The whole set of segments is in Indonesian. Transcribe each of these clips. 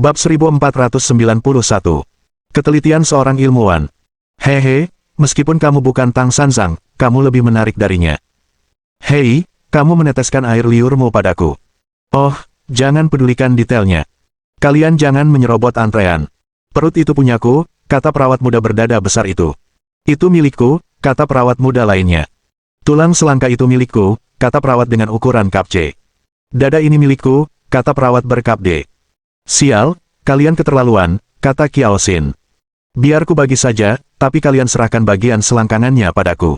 Bab 1491. Ketelitian seorang ilmuwan. Hehe, meskipun kamu bukan Tang Sanzang, kamu lebih menarik darinya. Hei, kamu meneteskan air liurmu padaku. Oh, jangan pedulikan detailnya. Kalian jangan menyerobot antrean. Perut itu punyaku, kata perawat muda berdada besar itu. Itu milikku, kata perawat muda lainnya. Tulang selangka itu milikku, kata perawat dengan ukuran kap C. Dada ini milikku, kata perawat berkap D. Sial, kalian keterlaluan, kata Kiao Xin. Biar ku bagi saja, tapi kalian serahkan bagian selangkangannya padaku.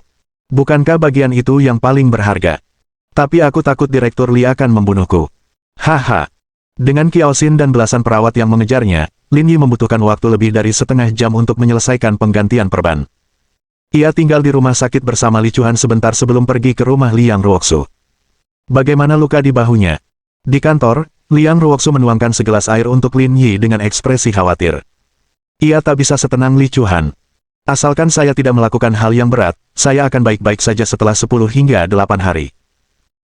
Bukankah bagian itu yang paling berharga? Tapi aku takut Direktur Li akan membunuhku. Haha. Dengan Kiao Xin dan belasan perawat yang mengejarnya, Lin Yi membutuhkan waktu lebih dari setengah jam untuk menyelesaikan penggantian perban. Ia tinggal di rumah sakit bersama Li Chuan sebentar sebelum pergi ke rumah Liang Ruoxu. Bagaimana luka di bahunya? Di kantor, Liang Ruoxu menuangkan segelas air untuk Lin Yi dengan ekspresi khawatir. Ia tak bisa setenang Li Chuan. Asalkan saya tidak melakukan hal yang berat, saya akan baik-baik saja setelah 10 hingga 8 hari.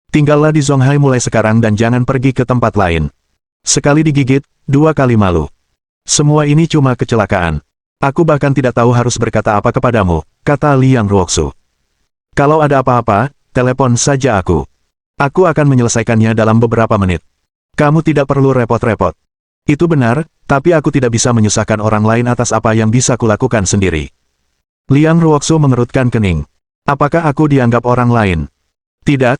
Tinggallah di Zonghai mulai sekarang dan jangan pergi ke tempat lain. Sekali digigit, 2 kali malu. Semua ini cuma kecelakaan. Aku bahkan tidak tahu harus berkata apa kepadamu, kata Liang Ruoxu. Kalau ada apa-apa, telepon saja aku. Aku akan menyelesaikannya dalam beberapa menit. Kamu tidak perlu repot-repot. Itu benar, tapi aku tidak bisa menyusahkan orang lain atas apa yang bisa kulakukan sendiri. Liang Ruoxu mengerutkan kening. Apakah aku dianggap orang lain? Tidak,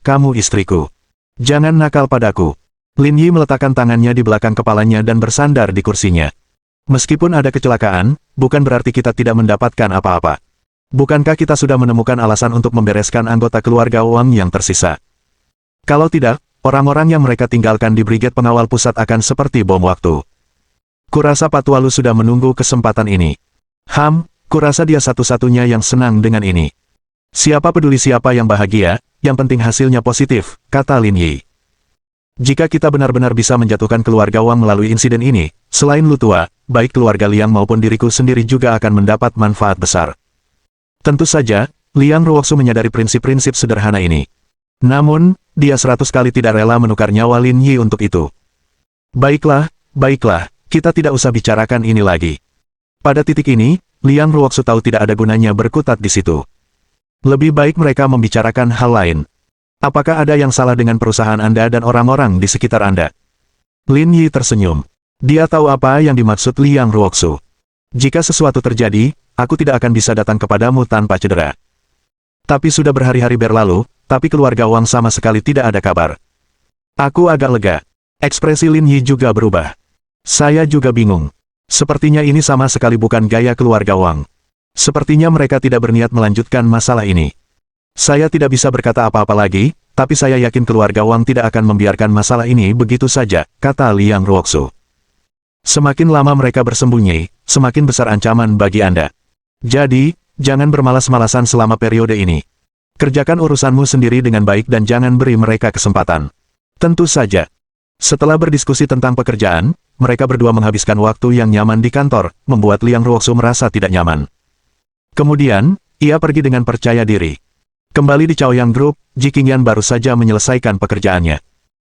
kamu istriku. Jangan nakal padaku. Lin Yi meletakkan tangannya di belakang kepalanya dan bersandar di kursinya. Meskipun ada kecelakaan, bukan berarti kita tidak mendapatkan apa-apa. Bukankah kita sudah menemukan alasan untuk membereskan anggota keluarga Wang yang tersisa? Kalau tidak, orang-orang yang mereka tinggalkan di Brigade Pengawal Pusat akan seperti bom waktu. Kurasa Patualu sudah menunggu kesempatan ini. Kurasa dia satu-satunya yang senang dengan ini. Siapa peduli siapa yang bahagia, yang penting hasilnya positif, kata Lin Yi. Jika kita benar-benar bisa menjatuhkan keluarga Wang melalui insiden ini, selain Lu Tua, baik keluarga Liang maupun diriku sendiri juga akan mendapat manfaat besar. Tentu saja, Liang Ruoxu menyadari prinsip-prinsip sederhana ini. Namun, dia 100 kali tidak rela menukar nyawa Lin Yi untuk itu. Baiklah, kita tidak usah bicarakan ini lagi. Pada titik ini, Liang Ruoxu tahu tidak ada gunanya berkutat di situ. Lebih baik mereka membicarakan hal lain. Apakah ada yang salah dengan perusahaan Anda dan orang-orang di sekitar Anda? Lin Yi tersenyum. Dia tahu apa yang dimaksud Liang Ruoxu. Jika sesuatu terjadi, aku tidak akan bisa datang kepadamu tanpa cedera. Tapi sudah berhari-hari berlalu, tapi keluarga Wang sama sekali tidak ada kabar. Aku agak lega. Ekspresi Lin Yi juga berubah. Saya juga bingung. Sepertinya ini sama sekali bukan gaya keluarga Wang. Sepertinya mereka tidak berniat melanjutkan masalah ini. Saya tidak bisa berkata apa-apa lagi, tapi saya yakin keluarga Wang tidak akan membiarkan masalah ini begitu saja, kata Liang Ruoxu. Semakin lama mereka bersembunyi, semakin besar ancaman bagi Anda. Jadi, jangan bermalas-malasan selama periode ini. Kerjakan urusanmu sendiri dengan baik dan jangan beri mereka kesempatan. Tentu saja. Setelah berdiskusi tentang pekerjaan, mereka berdua menghabiskan waktu yang nyaman di kantor, membuat Liang Ruoxu merasa tidak nyaman. Kemudian, ia pergi dengan percaya diri. Kembali di Chaoyang Group, Ji Qingyan baru saja menyelesaikan pekerjaannya.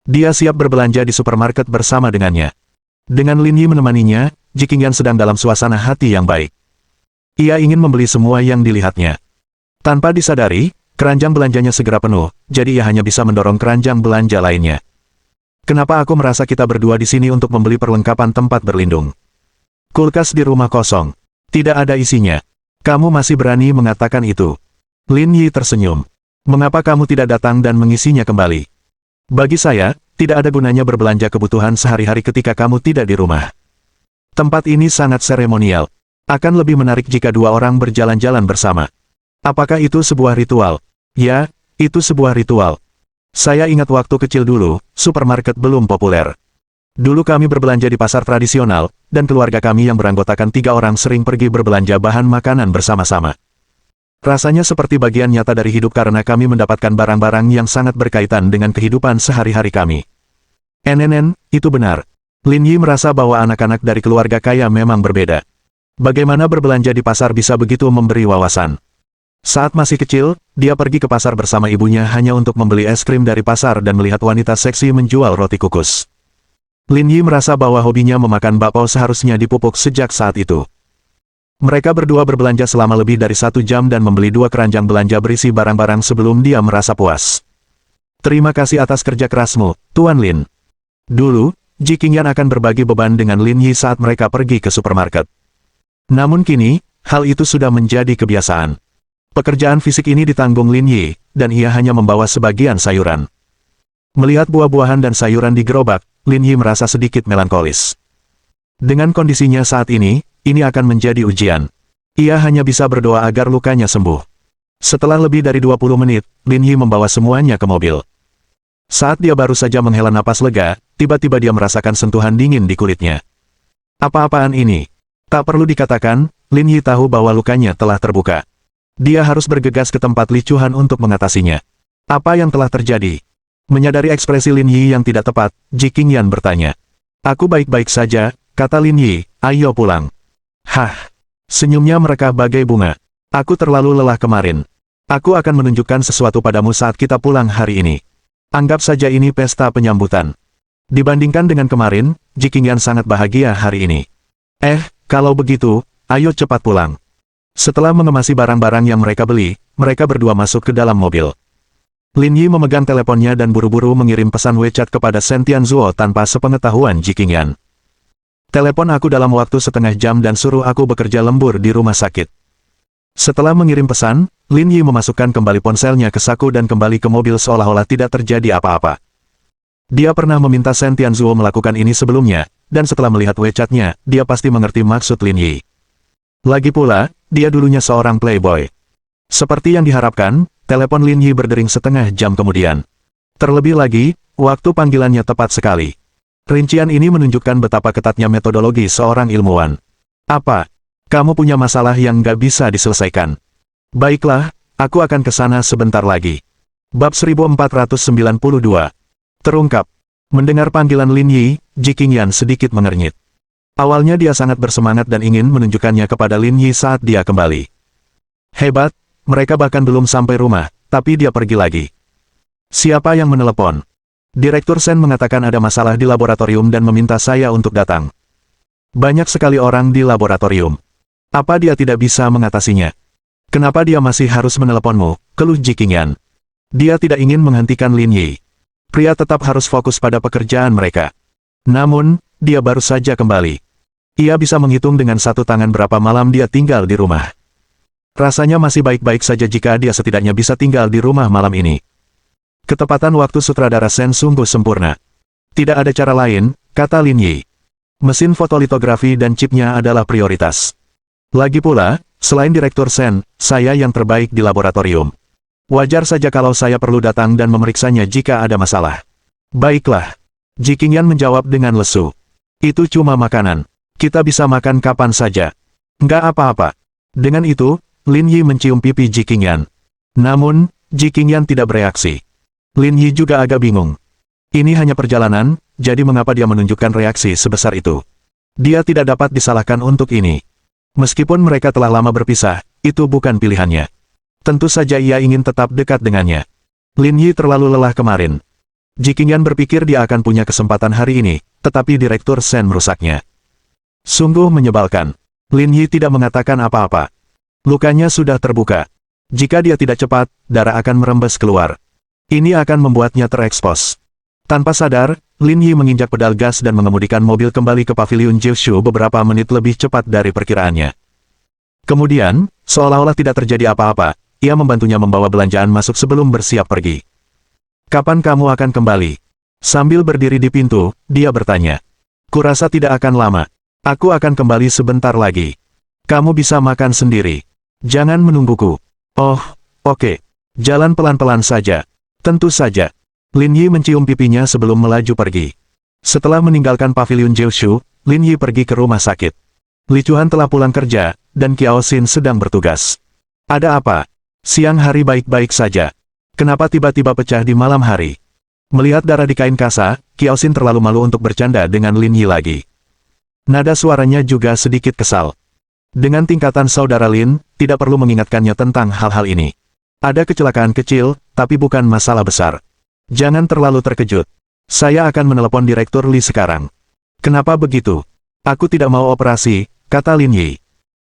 Dia siap berbelanja di supermarket bersama dengannya. Dengan Lin Yi menemaninya, Ji Qingyan sedang dalam suasana hati yang baik. Ia ingin membeli semua yang dilihatnya. Tanpa disadari, keranjang belanjanya segera penuh, jadi ia hanya bisa mendorong keranjang belanja lainnya. Kenapa aku merasa kita berdua di sini untuk membeli perlengkapan tempat berlindung? Kulkas di rumah kosong. Tidak ada isinya. Kamu masih berani mengatakan itu? Lin Yi tersenyum. Mengapa kamu tidak datang dan mengisinya kembali? Bagi saya, tidak ada gunanya berbelanja kebutuhan sehari-hari ketika kamu tidak di rumah. Tempat ini sangat seremonial. Akan lebih menarik jika dua orang berjalan-jalan bersama. Apakah itu sebuah ritual? Ya, itu sebuah ritual. Saya ingat waktu kecil dulu, supermarket belum populer. Dulu kami berbelanja di pasar tradisional, dan keluarga kami yang beranggotakan 3 orang sering pergi berbelanja bahan makanan bersama-sama. Rasanya seperti bagian nyata dari hidup karena kami mendapatkan barang-barang yang sangat berkaitan dengan kehidupan sehari-hari kami. Itu benar. Lin Yi merasa bahwa anak-anak dari keluarga kaya memang berbeda. Bagaimana berbelanja di pasar bisa begitu memberi wawasan. Saat masih kecil, dia pergi ke pasar bersama ibunya hanya untuk membeli es krim dari pasar dan melihat wanita seksi menjual roti kukus. Lin Yi merasa bahwa hobinya memakan bakpao seharusnya dipupuk sejak saat itu. Mereka berdua berbelanja selama lebih dari 1 jam dan membeli 2 keranjang belanja berisi barang-barang sebelum dia merasa puas. Terima kasih atas kerja kerasmu, Tuan Lin. Dulu, Ji Qingyan akan berbagi beban dengan Lin Yi saat mereka pergi ke supermarket. Namun kini, hal itu sudah menjadi kebiasaan. Pekerjaan fisik ini ditanggung Lin Yi, dan ia hanya membawa sebagian sayuran. Melihat buah-buahan dan sayuran di gerobak, Lin Yi merasa sedikit melankolis. Dengan kondisinya saat ini akan menjadi ujian. Ia hanya bisa berdoa agar lukanya sembuh. Setelah lebih dari 20 menit, Lin Yi membawa semuanya ke mobil. Saat dia baru saja menghela napas lega, tiba-tiba dia merasakan sentuhan dingin di kulitnya. Apa-apaan ini? Tak perlu dikatakan, Lin Yi tahu bahwa lukanya telah terbuka. Dia harus bergegas ke tempat Li Chuhan untuk mengatasinya. Apa yang telah terjadi? Menyadari ekspresi Lin Yi yang tidak tepat, Ji Qingyan bertanya. Aku baik-baik saja, kata Lin Yi, ayo pulang. Hah? Senyumnya merekah bagai bunga. Aku terlalu lelah kemarin. Aku akan menunjukkan sesuatu padamu saat kita pulang hari ini. Anggap saja ini pesta penyambutan. Dibandingkan dengan kemarin, Ji Qingyan sangat bahagia hari ini. Kalau begitu, ayo cepat pulang. Setelah mengemasi barang-barang yang mereka beli, mereka berdua masuk ke dalam mobil. Lin Yi memegang teleponnya dan buru-buru mengirim pesan WeChat kepada Shen Tianzuo tanpa sepengetahuan Ji Qingyan. Telepon aku dalam waktu setengah jam dan suruh aku bekerja lembur di rumah sakit. Setelah mengirim pesan, Lin Yi memasukkan kembali ponselnya ke saku dan kembali ke mobil seolah-olah tidak terjadi apa-apa. Dia pernah meminta Shen Tianzuo melakukan ini sebelumnya, dan setelah melihat WeChat-nya, dia pasti mengerti maksud Lin Yi. Lagi pula, dia dulunya seorang playboy. Seperti yang diharapkan, telepon Lin Yi berdering setengah jam kemudian. Terlebih lagi, waktu panggilannya tepat sekali. Rincian ini menunjukkan betapa ketatnya metodologi seorang ilmuwan. Apa? Kamu punya masalah yang nggak bisa diselesaikan. Baiklah, aku akan ke sana sebentar lagi. Bab 1492. Terungkap. Mendengar panggilan Lin Yi, Ji Qingyan sedikit mengernyit. Awalnya dia sangat bersemangat dan ingin menunjukkannya kepada Lin Yi saat dia kembali. Hebat, mereka bahkan belum sampai rumah, tapi dia pergi lagi. Siapa yang menelepon? Direktur Shen mengatakan ada masalah di laboratorium dan meminta saya untuk datang. Banyak sekali orang di laboratorium. Apa dia tidak bisa mengatasinya? Kenapa dia masih harus meneleponmu? Keluh Ji Qingyan. Dia tidak ingin menghentikan Lin Yi. Pria tetap harus fokus pada pekerjaan mereka. Namun, dia baru saja kembali. Ia bisa menghitung dengan satu tangan berapa malam dia tinggal di rumah. Rasanya masih baik-baik saja jika dia setidaknya bisa tinggal di rumah malam ini. Ketepatan waktu sutradara Shen sungguh sempurna. Tidak ada cara lain, kata Lin Yi. Mesin fotolitografi dan chipnya adalah prioritas. Lagi pula, selain Direktur Shen, saya yang terbaik di laboratorium. Wajar saja kalau saya perlu datang dan memeriksanya jika ada masalah. Baiklah. Ji Qingyan menjawab dengan lesu. Itu cuma makanan. Kita bisa makan kapan saja. Nggak apa-apa. Dengan itu, Lin Yi mencium pipi Ji Qingyan. Namun, Ji Qingyan tidak bereaksi. Lin Yi juga agak bingung. Ini hanya perjalanan, jadi mengapa dia menunjukkan reaksi sebesar itu? Dia tidak dapat disalahkan untuk ini. Meskipun mereka telah lama berpisah, itu bukan pilihannya. Tentu saja ia ingin tetap dekat dengannya. Lin Yi terlalu lelah kemarin. Ji Qingyan berpikir dia akan punya kesempatan hari ini, tetapi Direktur Shen merusaknya. Sungguh menyebalkan. Lin Yi tidak mengatakan apa-apa. Lukanya sudah terbuka. Jika dia tidak cepat, darah akan merembes keluar. Ini akan membuatnya terekspos. Tanpa sadar, Lin Yi menginjak pedal gas dan mengemudikan mobil kembali ke pavilion Jiushu beberapa menit lebih cepat dari perkiraannya. Kemudian, seolah-olah tidak terjadi apa-apa, ia membantunya membawa belanjaan masuk sebelum bersiap pergi. Kapan kamu akan kembali? Sambil berdiri di pintu, dia bertanya. Kurasa tidak akan lama. Aku akan kembali sebentar lagi. Kamu bisa makan sendiri. Jangan menungguku. Oh, oke. Jalan pelan-pelan saja. Tentu saja. Lin Yi mencium pipinya sebelum melaju pergi. Setelah meninggalkan pavilion Jiushu, Lin Yi pergi ke rumah sakit. Li Chuhan telah pulang kerja, dan Qiao Xin sedang bertugas. Ada apa? Siang hari baik-baik saja. Kenapa tiba-tiba pecah di malam hari? Melihat darah di kain kasa, Qiao Xin terlalu malu untuk bercanda dengan Lin Yi lagi. Nada suaranya juga sedikit kesal. Dengan tingkatan saudara Lin, tidak perlu mengingatkannya tentang hal-hal ini. Ada kecelakaan kecil, tapi bukan masalah besar. Jangan terlalu terkejut. Saya akan menelepon Direktur Li sekarang. Kenapa begitu? Aku tidak mau operasi, kata Lin Yi.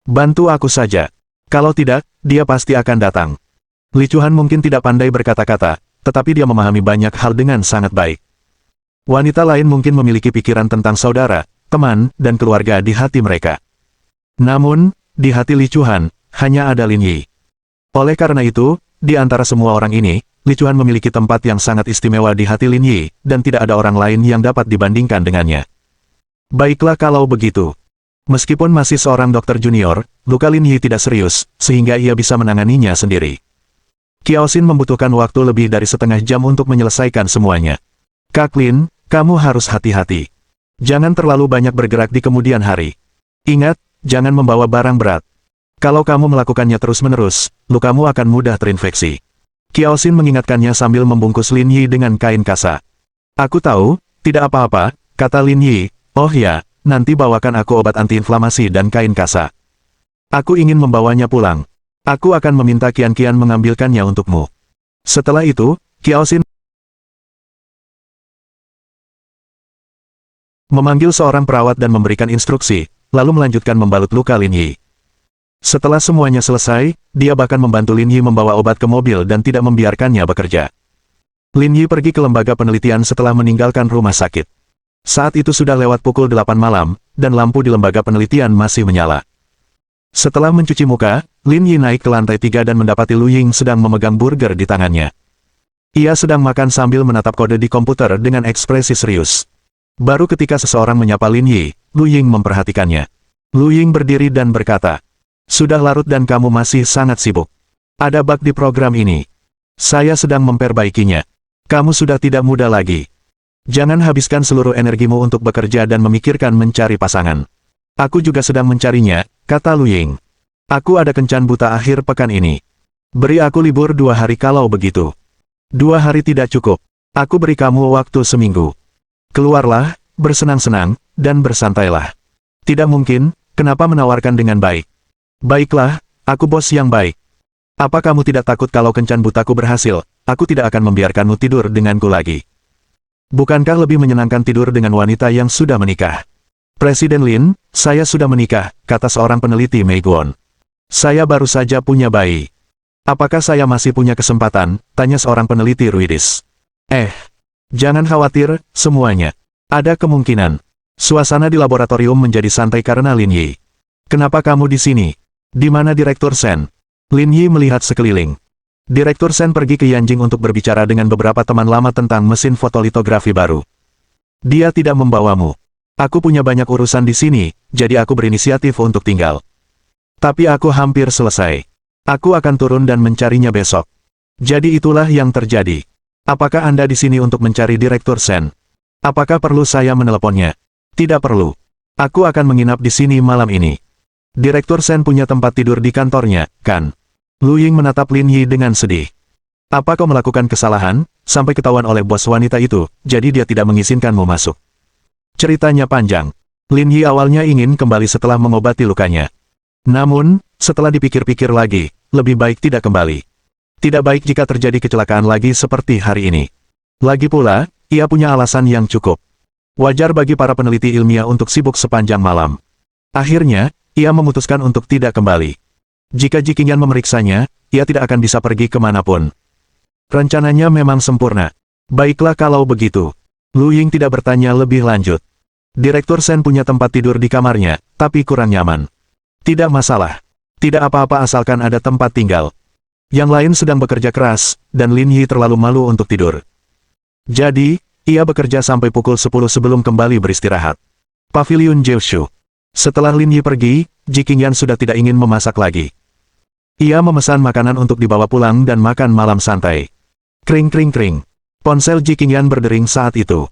Bantu aku saja. Kalau tidak, dia pasti akan datang. Li Chuan mungkin tidak pandai berkata-kata, tetapi dia memahami banyak hal dengan sangat baik. Wanita lain mungkin memiliki pikiran tentang saudara, teman, dan keluarga di hati mereka. Namun, di hati Li Chuan, hanya ada Lin Yi. Oleh karena itu, di antara semua orang ini, Li Chuan memiliki tempat yang sangat istimewa di hati Lin Yi, dan tidak ada orang lain yang dapat dibandingkan dengannya. Baiklah kalau begitu. Meskipun masih seorang dokter junior, luka Lin Yi tidak serius, sehingga ia bisa menanganinya sendiri. Qiao Xin membutuhkan waktu lebih dari setengah jam untuk menyelesaikan semuanya. Kak Lin, kamu harus hati-hati. Jangan terlalu banyak bergerak di kemudian hari. Ingat, jangan membawa barang berat. Kalau kamu melakukannya terus-menerus, lukamu akan mudah terinfeksi. Qiao Xin mengingatkannya sambil membungkus Lin Yi dengan kain kasa. Aku tahu, tidak apa-apa, kata Lin Yi. Oh ya, nanti bawakan aku obat antiinflamasi dan kain kasa. Aku ingin membawanya pulang. Aku akan meminta Qian-Qian mengambilkannya untukmu. Setelah itu, Qiao Xin memanggil seorang perawat dan memberikan instruksi, lalu melanjutkan membalut luka Lin Yi. Setelah semuanya selesai, dia bahkan membantu Lin Yi membawa obat ke mobil dan tidak membiarkannya bekerja. Lin Yi pergi ke lembaga penelitian setelah meninggalkan rumah sakit. Saat itu sudah lewat pukul 8 malam, dan lampu di lembaga penelitian masih menyala. Setelah mencuci muka, Lin Yi naik ke lantai 3 dan mendapati Lu Ying sedang memegang burger di tangannya. Ia sedang makan sambil menatap kode di komputer dengan ekspresi serius. Baru ketika seseorang menyapa Lin Yi, Lu Ying memperhatikannya. Lu Ying berdiri dan berkata, "Sudah larut dan kamu masih sangat sibuk. Ada bug di program ini. Saya sedang memperbaikinya. Kamu sudah tidak muda lagi. Jangan habiskan seluruh energimu untuk bekerja dan memikirkan mencari pasangan. Aku juga sedang mencarinya," kata Lu Ying. "Aku ada kencan buta akhir pekan ini. Beri aku libur 2 hari kalau begitu." 2 hari tidak cukup. Aku beri kamu waktu seminggu. Keluarlah, bersenang-senang, dan bersantailah. Tidak mungkin, kenapa menawarkan dengan baik? Baiklah, aku bos yang baik. Apa kamu tidak takut kalau kencan butaku berhasil? Aku tidak akan membiarkanmu tidur denganku lagi. Bukankah lebih menyenangkan tidur dengan wanita yang sudah menikah? Presiden Lin, saya sudah menikah, kata seorang peneliti Mei Guan. Saya baru saja punya bayi. Apakah saya masih punya kesempatan? Tanya seorang peneliti Ruidis. Jangan khawatir, semuanya. Ada kemungkinan. Suasana di laboratorium menjadi santai karena Lin Yi. Kenapa kamu di sini? Di mana Direktur Sen? Lin Yi melihat sekeliling. Direktur Sen pergi ke Yanjing untuk berbicara dengan beberapa teman lama tentang mesin fotolitografi baru. Dia tidak membawamu. Aku punya banyak urusan di sini, jadi aku berinisiatif untuk tinggal. Tapi aku hampir selesai. Aku akan turun dan mencarinya besok. Jadi itulah yang terjadi. Apakah Anda di sini untuk mencari Direktur Sen? Apakah perlu saya meneleponnya? Tidak perlu. Aku akan menginap di sini malam ini. Direktur Sen punya tempat tidur di kantornya, kan? Lu Ying menatap Lin Yi dengan sedih. Apa kau melakukan kesalahan, sampai ketahuan oleh bos wanita itu, jadi dia tidak mengizinkanmu masuk? Ceritanya panjang. Lin Yi awalnya ingin kembali setelah mengobati lukanya. Namun, setelah dipikir-pikir lagi, lebih baik tidak kembali. Tidak baik jika terjadi kecelakaan lagi seperti hari ini. Lagi pula, ia punya alasan yang cukup. Wajar bagi para peneliti ilmiah untuk sibuk sepanjang malam. Akhirnya, ia memutuskan untuk tidak kembali. Jika Jiqingyan memeriksanya, ia tidak akan bisa pergi kemanapun. Rencananya memang sempurna. Baiklah kalau begitu. Lu Ying tidak bertanya lebih lanjut. Direktur Sen punya tempat tidur di kamarnya, tapi kurang nyaman. Tidak masalah. Tidak apa-apa asalkan ada tempat tinggal. Yang lain sedang bekerja keras, dan Lin Yi terlalu malu untuk tidur. Jadi, ia bekerja sampai pukul 10 sebelum kembali beristirahat. Paviliun Jiushu. Setelah Lin Yi pergi, Jiqingyan sudah tidak ingin memasak lagi. Ia memesan makanan untuk dibawa pulang dan makan malam santai. Kring kring kring. Ponsel Jiqingyan berdering saat itu.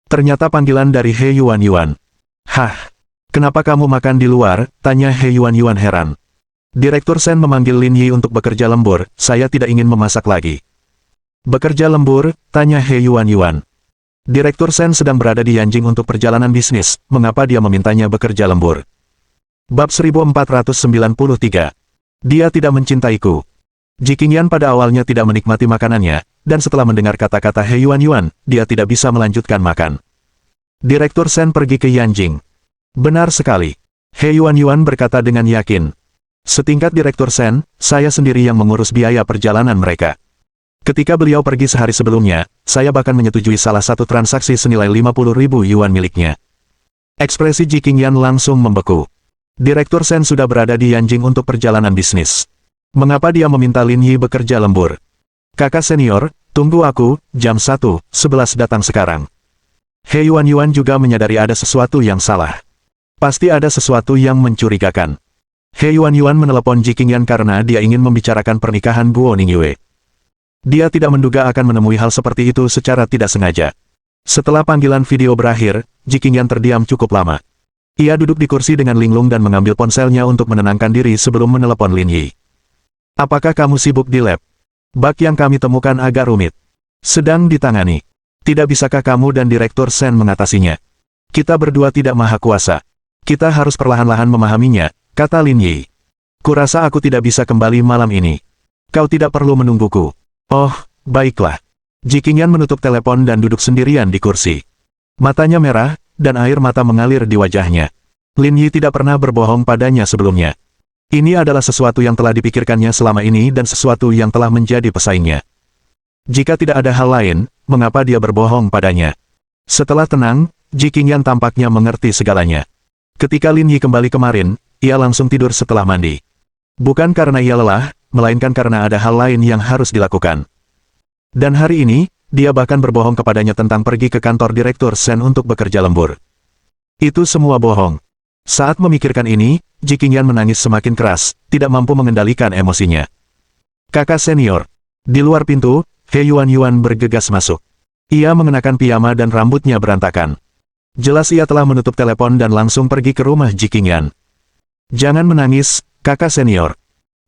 Ternyata panggilan dari He Yuan Yuan. Hah? Kenapa kamu makan di luar? Tanya He Yuan Yuan heran. Direktur Sen memanggil Lin Yi untuk bekerja lembur, saya tidak ingin memasak lagi. Bekerja lembur? Tanya He Yuan Yuan. Direktur Sen sedang berada di Yanjing untuk perjalanan bisnis, mengapa dia memintanya bekerja lembur? Bab 1493. Dia tidak mencintaiku. Ji Qingyan pada awalnya tidak menikmati makanannya, dan setelah mendengar kata-kata He Yuan, dia tidak bisa melanjutkan makan. Direktur Sen pergi ke Yanjing. Benar sekali. He Yuan berkata dengan yakin. Setingkat Direktur Sen, saya sendiri yang mengurus biaya perjalanan mereka. Ketika beliau pergi sehari sebelumnya, saya bahkan menyetujui salah satu transaksi senilai 50.000 yuan miliknya. Ekspresi Ji Qingyan langsung membeku. Direktur Sen sudah berada di Yanjing untuk perjalanan bisnis. Mengapa dia meminta Lin Yi bekerja lembur? Kakak senior, tunggu aku, jam 1:11 datang sekarang. He Yuan juga menyadari ada sesuatu yang salah. Pasti ada sesuatu yang mencurigakan. He Yuan menelepon Ji Qingyan karena dia ingin membicarakan pernikahan Guo Ningyue. Dia tidak menduga akan menemui hal seperti itu secara tidak sengaja. Setelah panggilan video berakhir, Ji Qingyan terdiam cukup lama. Ia duduk di kursi dengan linglung dan mengambil ponselnya untuk menenangkan diri sebelum menelepon Lin Yi. Apakah kamu sibuk di lab? Bug yang kami temukan agak rumit. Sedang ditangani. Tidak bisakah kamu dan Direktur Sen mengatasinya? Kita berdua tidak maha kuasa. Kita harus perlahan-lahan memahaminya, kata Lin Yi. Kurasa aku tidak bisa kembali malam ini. Kau tidak perlu menungguku. Oh, baiklah. Ji Qingyan menutup telepon dan duduk sendirian di kursi. Matanya merah, dan air mata mengalir di wajahnya. Lin Yi tidak pernah berbohong padanya sebelumnya. Ini adalah sesuatu yang telah dipikirkannya selama ini dan sesuatu yang telah menjadi pesaingnya. Jika tidak ada hal lain, mengapa dia berbohong padanya? Setelah tenang, Ji Qingyan tampaknya mengerti segalanya. Ketika Lin Yi kembali kemarin, ia langsung tidur setelah mandi. Bukan karena ia lelah, melainkan karena ada hal lain yang harus dilakukan. Dan hari ini, dia bahkan berbohong kepadanya tentang pergi ke kantor Direktur Sen untuk bekerja lembur. Itu semua bohong. Saat memikirkan ini, Ji Qingyan menangis semakin keras, tidak mampu mengendalikan emosinya. Kakak senior. Di luar pintu, He Yuan bergegas masuk. Ia mengenakan piyama dan rambutnya berantakan. Jelas ia telah menutup telepon dan langsung pergi ke rumah Ji Qingyan. Jangan menangis, kakak senior.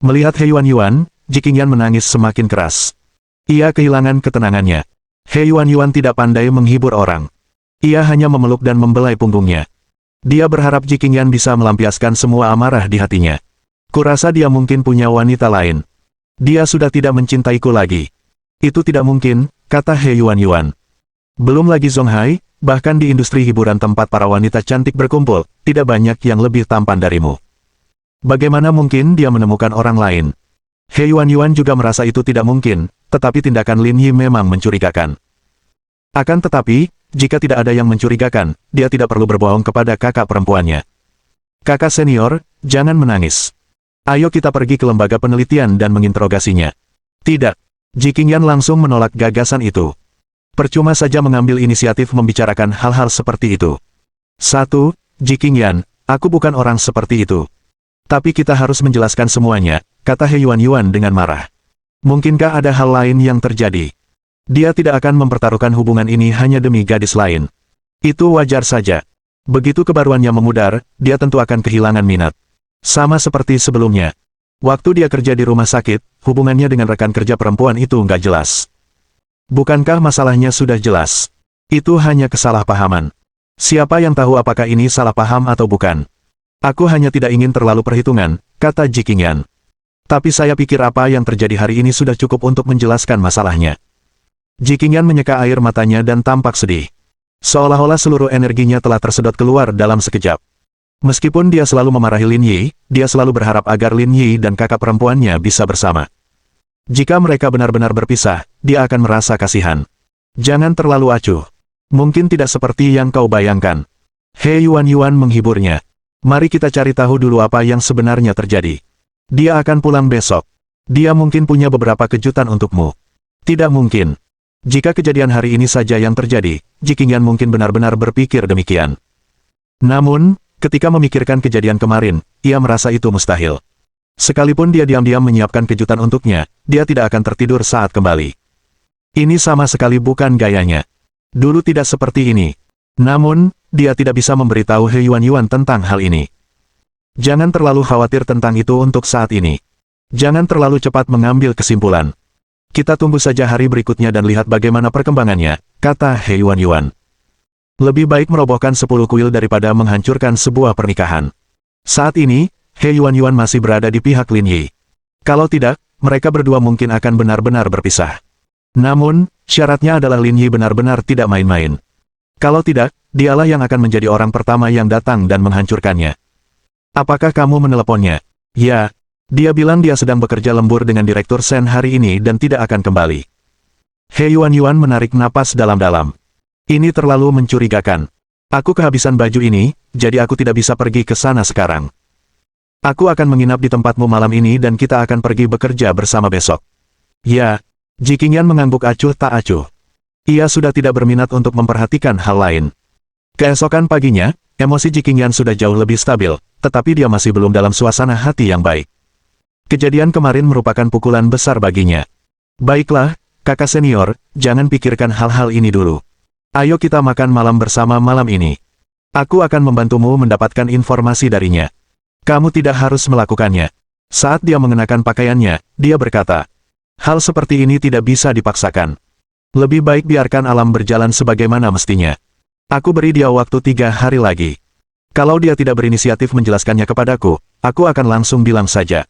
Melihat He Yuan, Ji Qingyan menangis semakin keras. Ia kehilangan ketenangannya. He Yuan tidak pandai menghibur orang. Ia hanya memeluk dan membelai punggungnya. Dia berharap Ji Qingyan bisa melampiaskan semua amarah di hatinya. Kurasa dia mungkin punya wanita lain. Dia sudah tidak mencintaiku lagi. Itu tidak mungkin, kata He Yuan. Belum lagi Zonghai, bahkan di industri hiburan tempat para wanita cantik berkumpul, tidak banyak yang lebih tampan darimu. Bagaimana mungkin dia menemukan orang lain? He Yuan juga merasa itu tidak mungkin, tetapi tindakan Lin Yi memang mencurigakan. Akan tetapi, jika tidak ada yang mencurigakan, dia tidak perlu berbohong kepada kakak perempuannya. Kakak senior, jangan menangis. Ayo kita pergi ke lembaga penelitian dan menginterogasinya. Tidak. Ji Qingyan langsung menolak gagasan itu. Percuma saja mengambil inisiatif membicarakan hal-hal seperti itu. 1. Ji Qingyan, aku bukan orang seperti itu. Tapi kita harus menjelaskan semuanya, kata He Yuan dengan marah. Mungkinkah ada hal lain yang terjadi? Dia tidak akan mempertaruhkan hubungan ini hanya demi gadis lain. Itu wajar saja. Begitu kebaruannya memudar, dia tentu akan kehilangan minat. Sama seperti sebelumnya. Waktu dia kerja di rumah sakit, hubungannya dengan rekan kerja perempuan itu nggak jelas. Bukankah masalahnya sudah jelas? Itu hanya kesalahpahaman. Siapa yang tahu apakah ini salah paham atau bukan? Aku hanya tidak ingin terlalu perhitungan, kata Ji Qingyan. Tapi saya pikir apa yang terjadi hari ini sudah cukup untuk menjelaskan masalahnya. Ji Qingyan menyeka air matanya dan tampak sedih. Seolah-olah seluruh energinya telah tersedot keluar dalam sekejap. Meskipun dia selalu memarahi Lin Yi, dia selalu berharap agar Lin Yi dan kakak perempuannya bisa bersama. Jika mereka benar-benar berpisah, dia akan merasa kasihan. Jangan terlalu acuh. Mungkin tidak seperti yang kau bayangkan. He Yuan menghiburnya. Mari kita cari tahu dulu apa yang sebenarnya terjadi. Dia akan pulang besok. Dia mungkin punya beberapa kejutan untukmu. Tidak mungkin. Jika kejadian hari ini saja yang terjadi, Ji Qingyan mungkin benar-benar berpikir demikian. Namun, ketika memikirkan kejadian kemarin, ia merasa itu mustahil. Sekalipun dia diam-diam menyiapkan kejutan untuknya, dia tidak akan tertidur saat kembali. Ini sama sekali bukan gayanya. Dulu tidak seperti ini. Namun, dia tidak bisa memberitahu He Yuan tentang hal ini. Jangan terlalu khawatir tentang itu untuk saat ini. Jangan terlalu cepat mengambil kesimpulan. Kita tunggu saja hari berikutnya dan lihat bagaimana perkembangannya, kata He Yuan. Lebih baik merobohkan 10 kuil daripada menghancurkan sebuah pernikahan. Saat ini, He Yuan masih berada di pihak Lin Yi. Kalau tidak, mereka berdua mungkin akan benar-benar berpisah. Namun, syaratnya adalah Lin Yi benar-benar tidak main-main. Kalau tidak, dialah yang akan menjadi orang pertama yang datang dan menghancurkannya. Apakah kamu meneleponnya? Ya, dia bilang dia sedang bekerja lembur dengan Direktur Shen hari ini dan tidak akan kembali. He Yuan menarik napas dalam-dalam. Ini terlalu mencurigakan. Aku kehabisan baju ini, jadi aku tidak bisa pergi ke sana sekarang. Aku akan menginap di tempatmu malam ini dan kita akan pergi bekerja bersama besok. Ya, Ji Qingyan mengangguk acuh tak acuh. Ia sudah tidak berminat untuk memperhatikan hal lain. Keesokan paginya, emosi Ji Qingyan sudah jauh lebih stabil, tetapi dia masih belum dalam suasana hati yang baik. Kejadian kemarin merupakan pukulan besar baginya. Baiklah, kakak senior, jangan pikirkan hal-hal ini dulu. Ayo kita makan malam bersama malam ini. Aku akan membantumu mendapatkan informasi darinya. Kamu tidak harus melakukannya. Saat dia mengenakan pakaiannya, dia berkata, hal seperti ini tidak bisa dipaksakan. Lebih baik biarkan alam berjalan sebagaimana mestinya. Aku beri dia waktu 3 hari lagi. Kalau dia tidak berinisiatif menjelaskannya kepadaku, aku akan langsung bilang saja.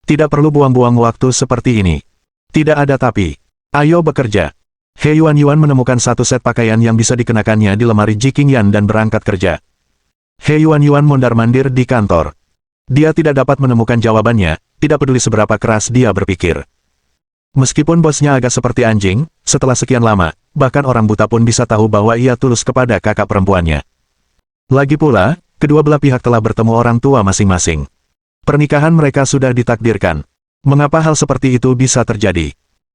Tidak perlu buang-buang waktu seperti ini. Tidak ada tapi. Ayo bekerja. He Yuan menemukan satu set pakaian yang bisa dikenakannya di lemari Ji Qingyan dan berangkat kerja. He Yuan mondar-mandir di kantor. Dia tidak dapat menemukan jawabannya, tidak peduli seberapa keras dia berpikir. Meskipun bosnya agak seperti anjing, setelah sekian lama, bahkan orang buta pun bisa tahu bahwa ia tulus kepada kakak perempuannya. Lagi pula, kedua belah pihak telah bertemu orang tua masing-masing. Pernikahan mereka sudah ditakdirkan. Mengapa hal seperti itu bisa terjadi?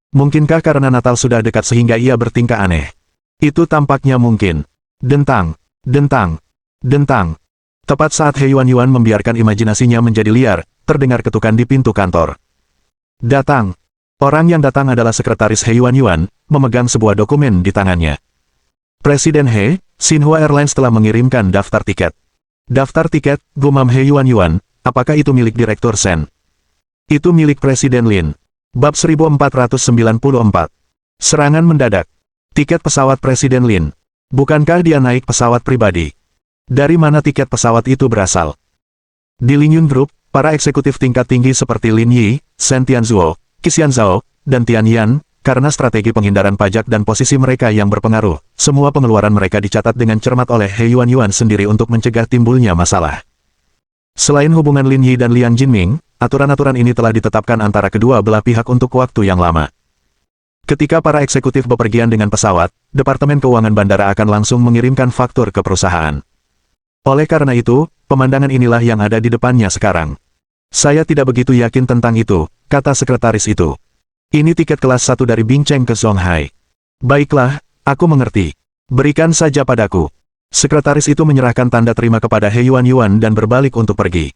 Mungkinkah karena Natal sudah dekat sehingga ia bertingkah aneh? Itu tampaknya mungkin. Dentang, dentang, dentang. Tepat saat He Yuan membiarkan imajinasinya menjadi liar, terdengar ketukan di pintu kantor. Datang. Orang yang datang adalah sekretaris He Yuan, memegang sebuah dokumen di tangannya. Presiden He, Xinhua Airlines telah mengirimkan daftar tiket. Daftar tiket, gumam He Yuan, apakah itu milik Direktur Shen? Itu milik Presiden Lin. Bab 1494. Serangan mendadak. Tiket pesawat Presiden Lin. Bukankah dia naik pesawat pribadi? Dari mana tiket pesawat itu berasal? Di Lingyun Group, para eksekutif tingkat tinggi seperti Lin Yi, Shen Tianzuo, Qian Zhao, dan Tian Yan, karena strategi penghindaran pajak dan posisi mereka yang berpengaruh, semua pengeluaran mereka dicatat dengan cermat oleh He Yuan sendiri untuk mencegah timbulnya masalah. Selain hubungan Lin Yi dan Liang Jinming, aturan-aturan ini telah ditetapkan antara kedua belah pihak untuk waktu yang lama. Ketika para eksekutif bepergian dengan pesawat, Departemen Keuangan Bandara akan langsung mengirimkan faktur ke perusahaan. Oleh karena itu, pemandangan inilah yang ada di depannya sekarang. Saya tidak begitu yakin tentang itu, kata sekretaris itu. Ini tiket kelas 1 dari Bingcheng ke Zonghai. Baiklah, aku mengerti. Berikan saja padaku. Sekretaris itu menyerahkan tanda terima kepada He Yuan dan berbalik untuk pergi.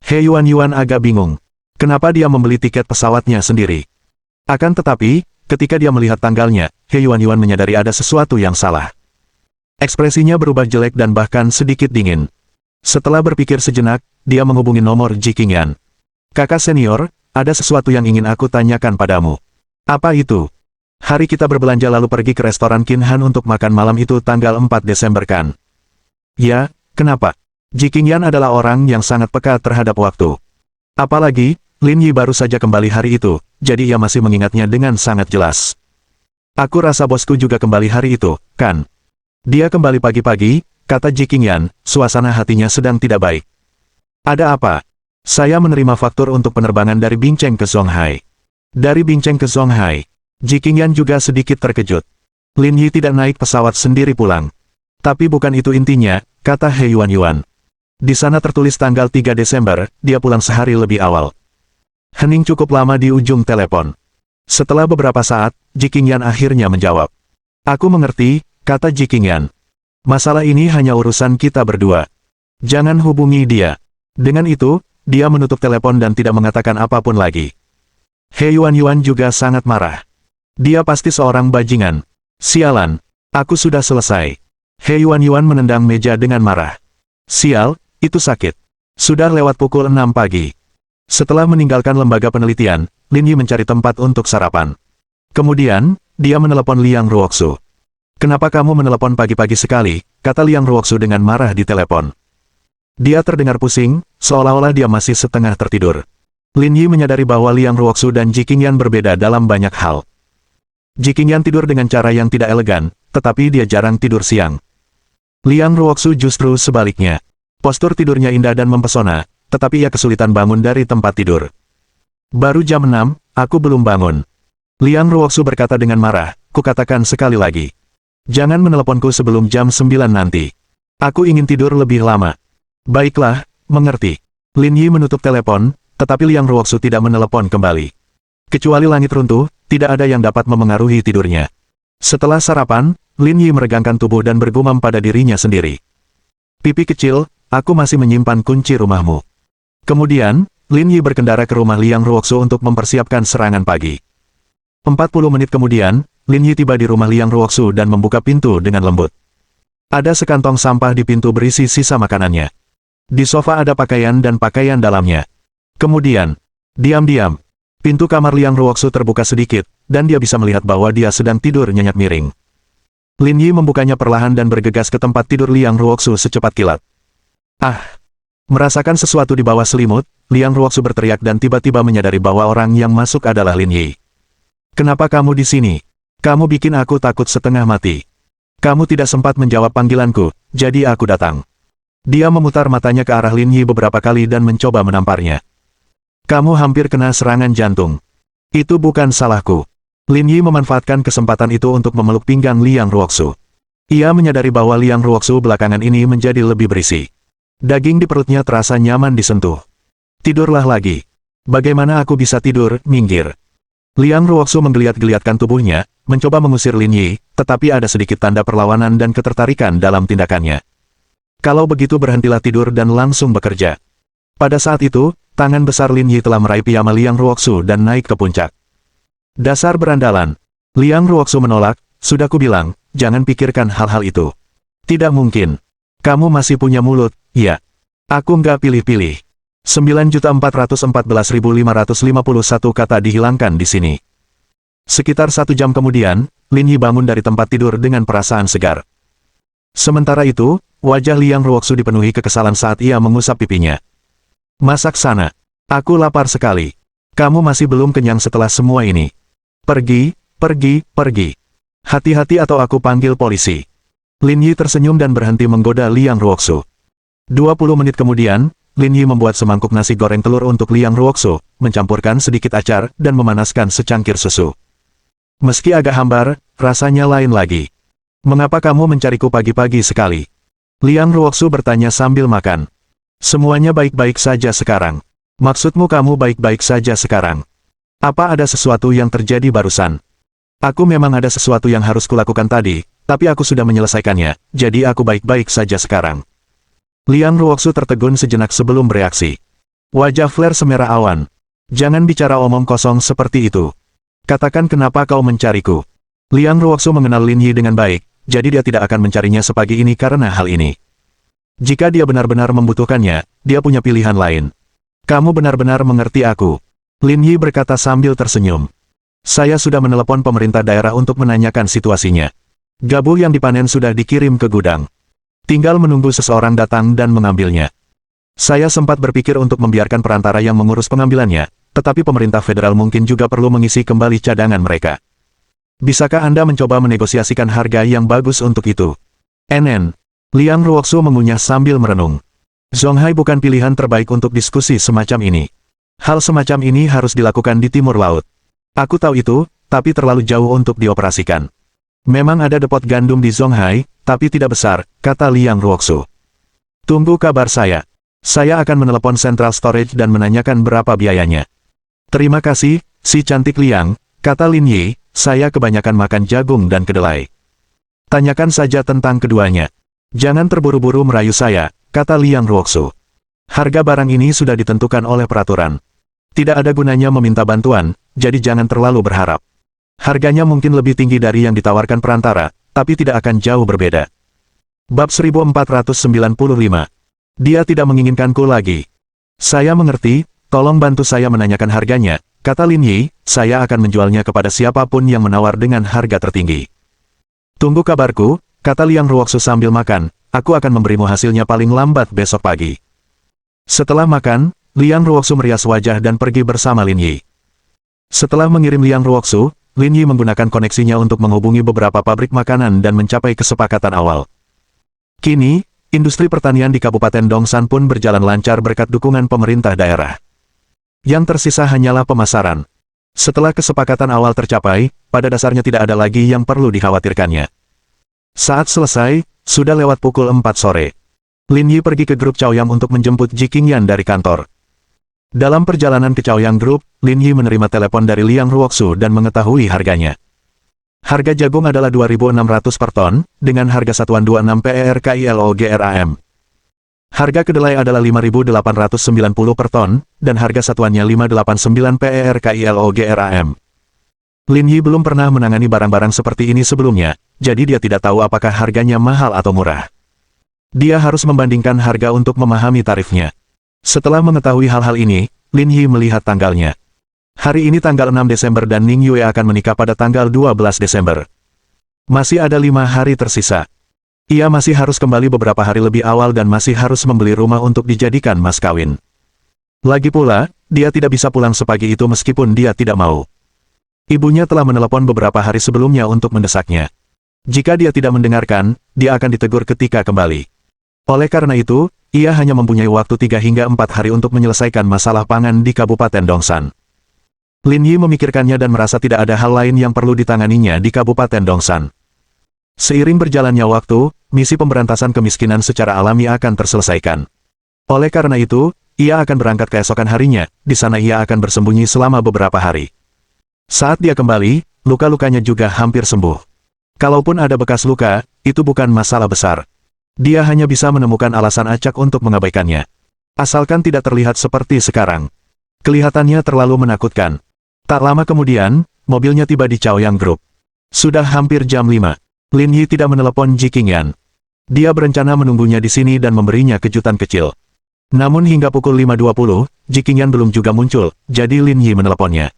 He Yuan agak bingung. Kenapa dia membeli tiket pesawatnya sendiri? Akan tetapi, ketika dia melihat tanggalnya, He Yuan menyadari ada sesuatu yang salah. Ekspresinya berubah jelek dan bahkan sedikit dingin. Setelah berpikir sejenak, dia menghubungi nomor Ji Qingyan. Kakak senior, ada sesuatu yang ingin aku tanyakan padamu. Apa itu? Hari kita berbelanja lalu pergi ke restoran Qin Han untuk makan malam itu tanggal 4 Desember kan? Ya, kenapa? Ji Qingyan adalah orang yang sangat peka terhadap waktu. Apalagi, Lin Yi baru saja kembali hari itu, jadi ia masih mengingatnya dengan sangat jelas. Aku rasa bosku juga kembali hari itu, kan? Dia kembali pagi-pagi, kata Ji Qingyan, suasana hatinya sedang tidak baik. Ada apa? Saya menerima faktur untuk penerbangan dari Bingcheng ke Zonghai. Dari Bingcheng ke Zonghai. Ji Qingyan juga sedikit terkejut. Lin Yi tidak naik pesawat sendiri pulang. Tapi bukan itu intinya, kata He Yuan. Di sana tertulis tanggal 3 Desember, dia pulang sehari lebih awal. Hening cukup lama di ujung telepon. Setelah beberapa saat, Ji Qingyan akhirnya menjawab. Aku mengerti, kata Ji Qingyan. Masalah ini hanya urusan kita berdua. Jangan hubungi dia. Dengan itu, dia menutup telepon dan tidak mengatakan apapun lagi. He Yuan juga sangat marah. Dia pasti seorang bajingan. Sialan, aku sudah selesai. He Yuan menendang meja dengan marah. Sial, itu sakit. Sudah lewat pukul 6 pagi. Setelah meninggalkan lembaga penelitian, Lin Yi mencari tempat untuk sarapan. Kemudian, dia menelepon Liang Ruoxu. Kenapa kamu menelepon pagi-pagi sekali, kata Liang Ruoxu dengan marah di telepon. Dia terdengar pusing, seolah-olah dia masih setengah tertidur. Lin Yi menyadari bahwa Liang Ruoxu dan Ji Qingyan berbeda dalam banyak hal. Ji Qingyan tidur dengan cara yang tidak elegan, tetapi dia jarang tidur siang. Liang Ruoxu justru sebaliknya. Postur tidurnya indah dan mempesona, tetapi ia kesulitan bangun dari tempat tidur. Baru jam 6, aku belum bangun. Liang Ruoxu berkata dengan marah, kukatakan sekali lagi. Jangan meneleponku sebelum jam 9 nanti. Aku ingin tidur lebih lama. Baiklah, mengerti. Lin Yi menutup telepon, tetapi Liang Ruoxu tidak menelepon kembali. Kecuali langit runtuh, tidak ada yang dapat memengaruhi tidurnya. Setelah sarapan, Lin Yi meregangkan tubuh dan bergumam pada dirinya sendiri. Pipi kecil, aku masih menyimpan kunci rumahmu. Kemudian, Lin Yi berkendara ke rumah Liang Ruoxu untuk mempersiapkan serangan pagi. 40 menit kemudian, Lin Yi tiba di rumah Liang Ruoxu dan membuka pintu dengan lembut. Ada sekantong sampah di pintu berisi sisa makanannya. Di sofa ada pakaian dan pakaian dalamnya. Kemudian, diam-diam, pintu kamar Liang Ruoxu terbuka sedikit, dan dia bisa melihat bahwa dia sedang tidur nyenyak miring. Lin Yi membukanya perlahan dan bergegas ke tempat tidur Liang Ruoxu secepat kilat. Ah! Merasakan sesuatu di bawah selimut, Liang Ruoxu berteriak dan tiba-tiba menyadari bahwa orang yang masuk adalah Lin Yi. Kenapa kamu di sini? Kamu bikin aku takut setengah mati. Kamu tidak sempat menjawab panggilanku, jadi aku datang. Dia memutar matanya ke arah Lin Yi beberapa kali dan mencoba menamparnya. Kamu hampir kena serangan jantung. Itu bukan salahku. Lin Yi memanfaatkan kesempatan itu untuk memeluk pinggang Liang Ruoxu. Ia menyadari bahwa Liang Ruoxu belakangan ini menjadi lebih berisi. Daging di perutnya terasa nyaman disentuh. Tidurlah lagi. Bagaimana aku bisa tidur, minggir. Liang Ruoxu menggeliat-geliatkan tubuhnya, mencoba mengusir Lin Yi, tetapi ada sedikit tanda perlawanan dan ketertarikan dalam tindakannya. Kalau begitu berhentilah tidur dan langsung bekerja. Pada saat itu, tangan besar Lin Yi telah meraih piyama Liang Ruoxu dan naik ke puncak. Dasar berandalan. Liang Ruoxu menolak, sudah kubilang, jangan pikirkan hal-hal itu. Tidak mungkin. Kamu masih punya mulut, ya. Aku nggak pilih-pilih. 9.414.551 kata dihilangkan di sini. Sekitar 1 jam kemudian, Lin Yi bangun dari tempat tidur dengan perasaan segar. Sementara itu, wajah Liang Ruoxu dipenuhi kekesalan saat ia mengusap pipinya. Masak sana. Aku lapar sekali. Kamu masih belum kenyang setelah semua ini. Pergi, pergi, pergi. Hati-hati atau aku panggil polisi. Lin Yi tersenyum dan berhenti menggoda Liang Ruoxu. 20 menit kemudian, Lin Yi membuat semangkuk nasi goreng telur untuk Liang Ruoxu, mencampurkan sedikit acar, dan memanaskan secangkir susu. Meski agak hambar, rasanya lain lagi. Mengapa kamu mencariku pagi-pagi sekali? Liang Ruoxu bertanya sambil makan. Semuanya baik-baik saja sekarang. Maksudmu kamu baik-baik saja sekarang? Apa ada sesuatu yang terjadi barusan? Aku memang ada sesuatu yang harus kulakukan tadi, tapi aku sudah menyelesaikannya, jadi aku baik-baik saja sekarang. Liang Ruoxu tertegun sejenak sebelum bereaksi. Wajah Flare semerah awan. Jangan bicara omong kosong seperti itu. Katakan kenapa kau mencariku. Liang Ruoxu mengenal Lin Yi dengan baik, jadi dia tidak akan mencarinya sepagi ini karena hal ini. Jika dia benar-benar membutuhkannya, dia punya pilihan lain. Kamu benar-benar mengerti aku. Lin Yi berkata sambil tersenyum. Saya sudah menelepon pemerintah daerah untuk menanyakan situasinya. Gabul yang dipanen sudah dikirim ke gudang. Tinggal menunggu seseorang datang dan mengambilnya. Saya sempat berpikir untuk membiarkan perantara yang mengurus pengambilannya, tetapi pemerintah federal mungkin juga perlu mengisi kembali cadangan mereka. Bisakah Anda mencoba menegosiasikan harga yang bagus untuk itu? NN. Liang Ruoxu mengunyah sambil merenung. Zonghai bukan pilihan terbaik untuk diskusi semacam ini. Hal semacam ini harus dilakukan di timur laut. Aku tahu itu, tapi terlalu jauh untuk dioperasikan. Memang ada depot gandum di Zonghai, tapi tidak besar, kata Liang Ruoxu. Tunggu kabar saya. Saya akan menelepon Central Storage dan menanyakan berapa biayanya. Terima kasih, si cantik Liang, kata Lin Yi, saya kebanyakan makan jagung dan kedelai. Tanyakan saja tentang keduanya. Jangan terburu-buru merayu saya, kata Liang Ruoxu. Harga barang ini sudah ditentukan oleh peraturan. Tidak ada gunanya meminta bantuan, jadi jangan terlalu berharap. Harganya mungkin lebih tinggi dari yang ditawarkan perantara, tapi tidak akan jauh berbeda. Bab 1495. Dia tidak menginginkanku lagi. Saya mengerti, tolong bantu saya menanyakan harganya, kata Lin Yi, saya akan menjualnya kepada siapapun yang menawar dengan harga tertinggi. Tunggu kabarku, kata Liang Ruoxu sambil makan, aku akan memberimu hasilnya paling lambat besok pagi. Setelah makan, Liang Ruoxu merias wajah dan pergi bersama Lin Yi. Setelah mengirim Liang Ruoxu, Lin Yi menggunakan koneksinya untuk menghubungi beberapa pabrik makanan dan mencapai kesepakatan awal. Kini, industri pertanian di Kabupaten Dongsan pun berjalan lancar berkat dukungan pemerintah daerah. Yang tersisa hanyalah pemasaran. Setelah kesepakatan awal tercapai, pada dasarnya tidak ada lagi yang perlu dikhawatirkannya. Saat selesai, sudah lewat pukul 4 sore. Lin Yi pergi ke grup Chaoyang untuk menjemput Ji Qingyan dari kantor. Dalam perjalanan ke Chaoyang Group, Lin Yi menerima telepon dari Liang Ruoxu dan mengetahui harganya. Harga jagung adalah 2.600 per ton, dengan harga satuan 26 per kilogram. Harga kedelai adalah 5.890 per ton, dan harga satuannya 589 per kilogram. Lin Yi belum pernah menangani barang-barang seperti ini sebelumnya, jadi dia tidak tahu apakah harganya mahal atau murah. Dia harus membandingkan harga untuk memahami tarifnya. Setelah mengetahui hal-hal ini, Lin Yi melihat tanggalnya. Hari ini tanggal 6 Desember dan Ning Yue akan menikah pada tanggal 12 Desember. Masih ada 5 hari tersisa. Ia masih harus kembali beberapa hari lebih awal dan masih harus membeli rumah untuk dijadikan mas kawin. Lagi pula, dia tidak bisa pulang sepagi itu meskipun dia tidak mau. Ibunya telah menelepon beberapa hari sebelumnya untuk mendesaknya. Jika dia tidak mendengarkan, dia akan ditegur ketika kembali. Oleh karena itu, ia hanya mempunyai waktu 3 hingga 4 hari untuk menyelesaikan masalah pangan di Kabupaten Dongsan. Lin Yi memikirkannya dan merasa tidak ada hal lain yang perlu ditanganinya di Kabupaten Dongsan. Seiring berjalannya waktu, misi pemberantasan kemiskinan secara alami akan terselesaikan. Oleh karena itu, ia akan berangkat keesokan harinya, di sana ia akan bersembunyi selama beberapa hari. Saat dia kembali, luka-lukanya juga hampir sembuh. Kalaupun ada bekas luka, itu bukan masalah besar. Dia hanya bisa menemukan alasan acak untuk mengabaikannya. Asalkan tidak terlihat seperti sekarang. Kelihatannya terlalu menakutkan. Tak lama kemudian, mobilnya tiba di Chaoyang Group. Sudah hampir jam 5. Lin Yi tidak menelepon Ji Qingyan. Dia berencana menunggunya di sini dan memberinya kejutan kecil. Namun hingga pukul 5.20, Ji Qingyan belum juga muncul, jadi Lin Yi meneleponnya.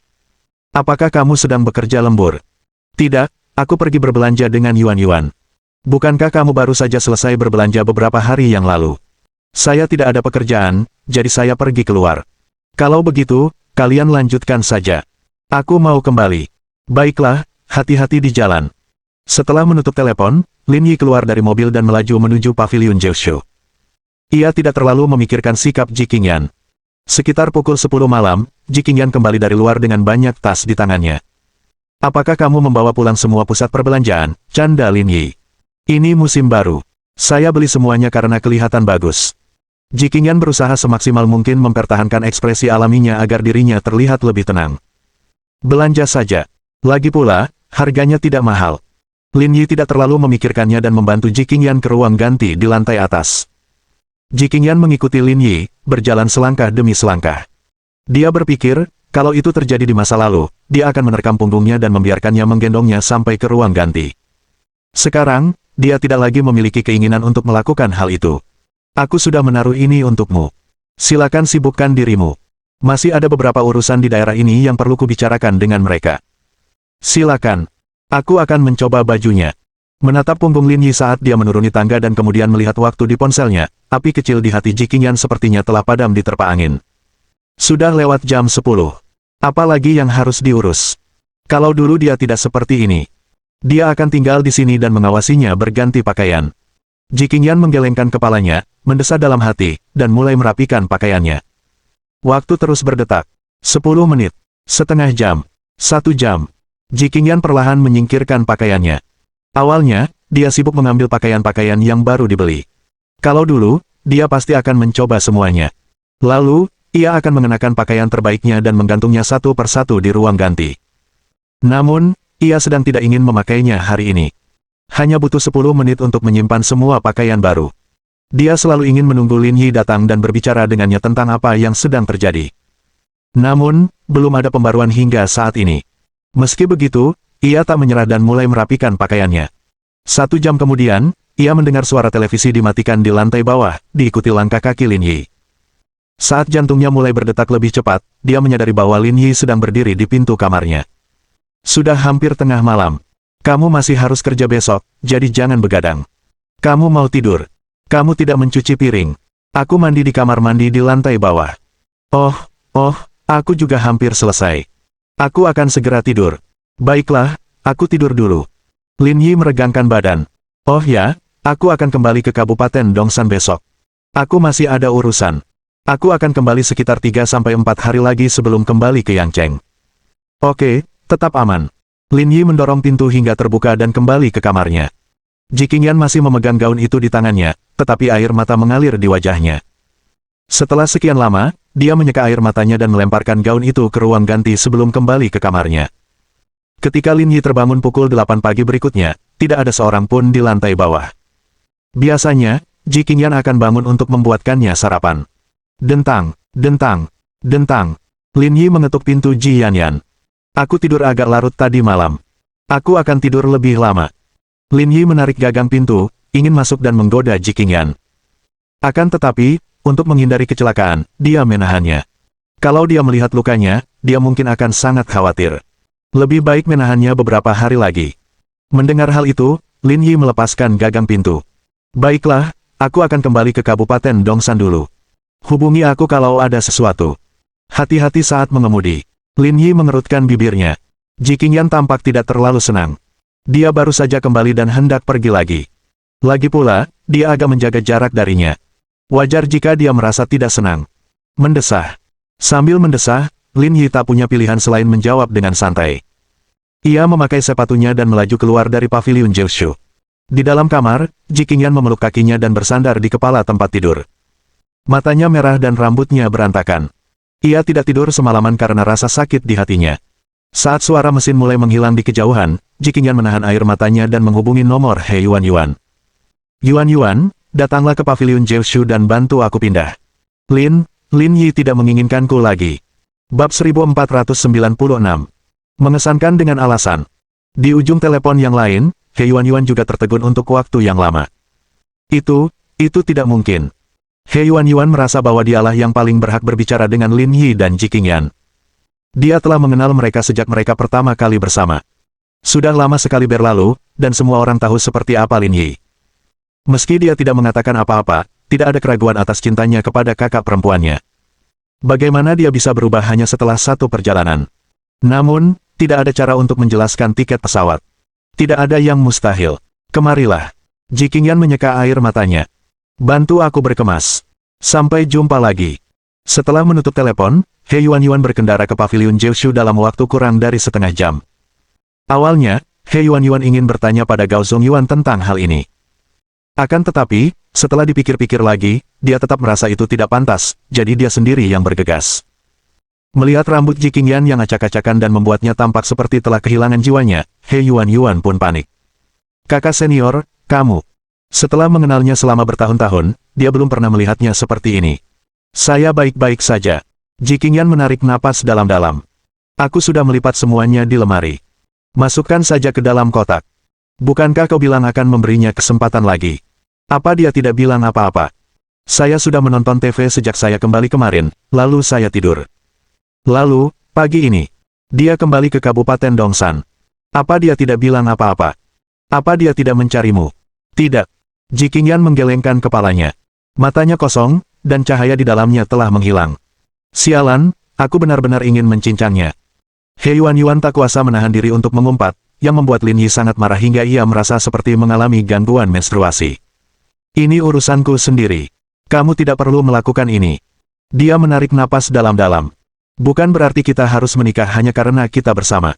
Apakah kamu sedang bekerja lembur? Tidak, aku pergi berbelanja dengan Yuan-Yuan. Bukankah kamu baru saja selesai berbelanja beberapa hari yang lalu? Saya tidak ada pekerjaan, jadi saya pergi keluar. Kalau begitu, kalian lanjutkan saja. Aku mau kembali. Baiklah, hati-hati di jalan. Setelah menutup telepon, Lin Yi keluar dari mobil dan melaju menuju pavilion Jiushu. Ia tidak terlalu memikirkan sikap Ji Qingyan. Sekitar pukul 10 malam, Ji Qingyan kembali dari luar dengan banyak tas di tangannya. Apakah kamu membawa pulang semua pusat perbelanjaan? Canda Lin Yi. Ini musim baru. Saya beli semuanya karena kelihatan bagus. Ji Qingyan berusaha semaksimal mungkin mempertahankan ekspresi alaminya agar dirinya terlihat lebih tenang. Belanja saja. Lagi pula, harganya tidak mahal. Lin Yi tidak terlalu memikirkannya dan membantu Ji Qingyan ke ruang ganti di lantai atas. Ji Qingyan mengikuti Lin Yi, berjalan selangkah demi selangkah. Dia berpikir, kalau itu terjadi di masa lalu, dia akan menerkam punggungnya dan membiarkannya menggendongnya sampai ke ruang ganti. Sekarang, dia tidak lagi memiliki keinginan untuk melakukan hal itu. Aku sudah menaruh ini untukmu. Silakan sibukkan dirimu. Masih ada beberapa urusan di daerah ini yang perlu kubicarakan dengan mereka. Silakan. Aku akan mencoba bajunya. Menatap punggung Lin Yi saat dia menuruni tangga dan kemudian melihat waktu di ponselnya, api kecil di hati Ji Qingyan sepertinya telah padam diterpa angin. Sudah lewat jam 10. Apalagi yang harus diurus? Kalau dulu dia tidak seperti ini. Dia akan tinggal di sini dan mengawasinya berganti pakaian. Ji Qingyan menggelengkan kepalanya, mendesah dalam hati, dan mulai merapikan pakaiannya. Waktu terus berdetak. 10 menit. Setengah jam. 1 jam. Ji Qingyan perlahan menyingkirkan pakaiannya. Awalnya, dia sibuk mengambil pakaian-pakaian yang baru dibeli. Kalau dulu, dia pasti akan mencoba semuanya. Lalu, ia akan mengenakan pakaian terbaiknya dan menggantungnya satu persatu di ruang ganti. Namun, ia sedang tidak ingin memakainya hari ini. Hanya butuh 10 menit untuk menyimpan semua pakaian baru. Dia selalu ingin menunggu Lin Yi datang dan berbicara dengannya tentang apa yang sedang terjadi. Namun, belum ada pembaruan hingga saat ini. Meski begitu, ia tak menyerah dan mulai merapikan pakaiannya. 1 jam kemudian, ia mendengar suara televisi dimatikan di lantai bawah, diikuti langkah kaki Lin Yi. Saat jantungnya mulai berdetak lebih cepat, dia menyadari bahwa Lin Yi sedang berdiri di pintu kamarnya. Sudah hampir tengah malam. Kamu masih harus kerja besok, jadi jangan begadang. Kamu mau tidur. Kamu tidak mencuci piring. Aku mandi di kamar mandi di lantai bawah. Oh, aku juga hampir selesai. Aku akan segera tidur. Baiklah, aku tidur dulu. Lin Yi meregangkan badan. Oh ya, aku akan kembali ke Kabupaten Dongsan besok. Aku masih ada urusan. Aku akan kembali sekitar 3-4 hari lagi sebelum kembali ke Yangcheng. Oke, tetap aman. Lin Yi mendorong pintu hingga terbuka dan kembali ke kamarnya. Ji Qingyan masih memegang gaun itu di tangannya, tetapi air mata mengalir di wajahnya. Setelah sekian lama, dia menyeka air matanya dan melemparkan gaun itu ke ruang ganti sebelum kembali ke kamarnya. Ketika Lin Yi terbangun pukul 8 pagi berikutnya, tidak ada seorang pun di lantai bawah. Biasanya, Ji Qingyan akan bangun untuk membuatkannya sarapan. Dentang, dentang, dentang. Lin Yi mengetuk pintu Ji Yanyan. Aku tidur agak larut tadi malam. Aku akan tidur lebih lama. Lin Yi menarik gagang pintu, ingin masuk dan menggoda Ji Qingyan. Akan tetapi, untuk menghindari kecelakaan, dia menahannya. Kalau dia melihat lukanya, dia mungkin akan sangat khawatir. Lebih baik menahannya beberapa hari lagi. Mendengar hal itu, Lin Yi melepaskan gagang pintu. Baiklah, aku akan kembali ke Kabupaten Dongsan dulu. Hubungi aku kalau ada sesuatu. Hati-hati saat mengemudi. Lin Yi mengerutkan bibirnya. Ji Qingyan tampak tidak terlalu senang. Dia baru saja kembali dan hendak pergi lagi. Lagi pula, dia agak menjaga jarak darinya. Wajar jika dia merasa tidak senang. Mendesah. Sambil mendesah, Lin Yi tak punya pilihan selain menjawab dengan santai. Ia memakai sepatunya dan melaju keluar dari paviliun Jiushu. Di dalam kamar, Ji Qingyan memeluk kakinya dan bersandar di kepala tempat tidur. Matanya merah dan rambutnya berantakan. Ia tidak tidur semalaman karena rasa sakit di hatinya. Saat suara mesin mulai menghilang di kejauhan, Ji Qingyan menahan air matanya dan menghubungi nomor He Yuan Yuan. Yuan Yuan, datanglah ke paviliun Jiushu dan bantu aku pindah. Lin Yi tidak menginginkanku lagi. Bab 1496. Mengesankan dengan alasan. Di ujung telepon yang lain, He Yuan Yuan juga tertegun untuk waktu yang lama. Itu tidak mungkin. He Yuan Yuan merasa bahwa dialah yang paling berhak berbicara dengan Lin Yi dan Ji Qingyan. Dia telah mengenal mereka sejak mereka pertama kali bersama. Sudah lama sekali berlalu, dan semua orang tahu seperti apa Lin Yi. Meski dia tidak mengatakan apa-apa, tidak ada keraguan atas cintanya kepada kakak perempuannya. Bagaimana dia bisa berubah hanya setelah satu perjalanan? Namun, tidak ada cara untuk menjelaskan tiket pesawat. Tidak ada yang mustahil. Kemarilah. Ji Qingyan menyeka air matanya. Bantu aku berkemas. Sampai jumpa lagi. Setelah menutup telepon, He Yuan Yuan berkendara ke paviliun Jiushu dalam waktu kurang dari setengah jam. Awalnya, He Yuan Yuan ingin bertanya pada Gao Zongyuan tentang hal ini. Akan tetapi, setelah dipikir-pikir lagi, dia tetap merasa itu tidak pantas, jadi dia sendiri yang bergegas. Melihat rambut Ji Qingyan yang acak-acakan dan membuatnya tampak seperti telah kehilangan jiwanya, He Yuan Yuan pun panik. Kakak senior, kamu. Setelah mengenalnya selama bertahun-tahun, dia belum pernah melihatnya seperti ini. Saya baik-baik saja. Ji Qingyan menarik napas dalam-dalam. Aku sudah melipat semuanya di lemari. Masukkan saja ke dalam kotak. Bukankah kau bilang akan memberinya kesempatan lagi? Apa dia tidak bilang apa-apa? Saya sudah menonton TV sejak saya kembali kemarin, lalu saya tidur. Lalu, pagi ini, dia kembali ke Kabupaten Dongsan. Apa dia tidak bilang apa-apa? Apa dia tidak mencarimu? Tidak. Ji Qingyan menggelengkan kepalanya. Matanya kosong, dan cahaya di dalamnya telah menghilang. Sialan, aku benar-benar ingin mencincangnya. He Yuan Yuan tak kuasa menahan diri untuk mengumpat, yang membuat Lin Yi sangat marah hingga ia merasa seperti mengalami gangguan menstruasi. Ini urusanku sendiri. Kamu tidak perlu melakukan ini. Dia menarik napas dalam-dalam. Bukan berarti kita harus menikah hanya karena kita bersama.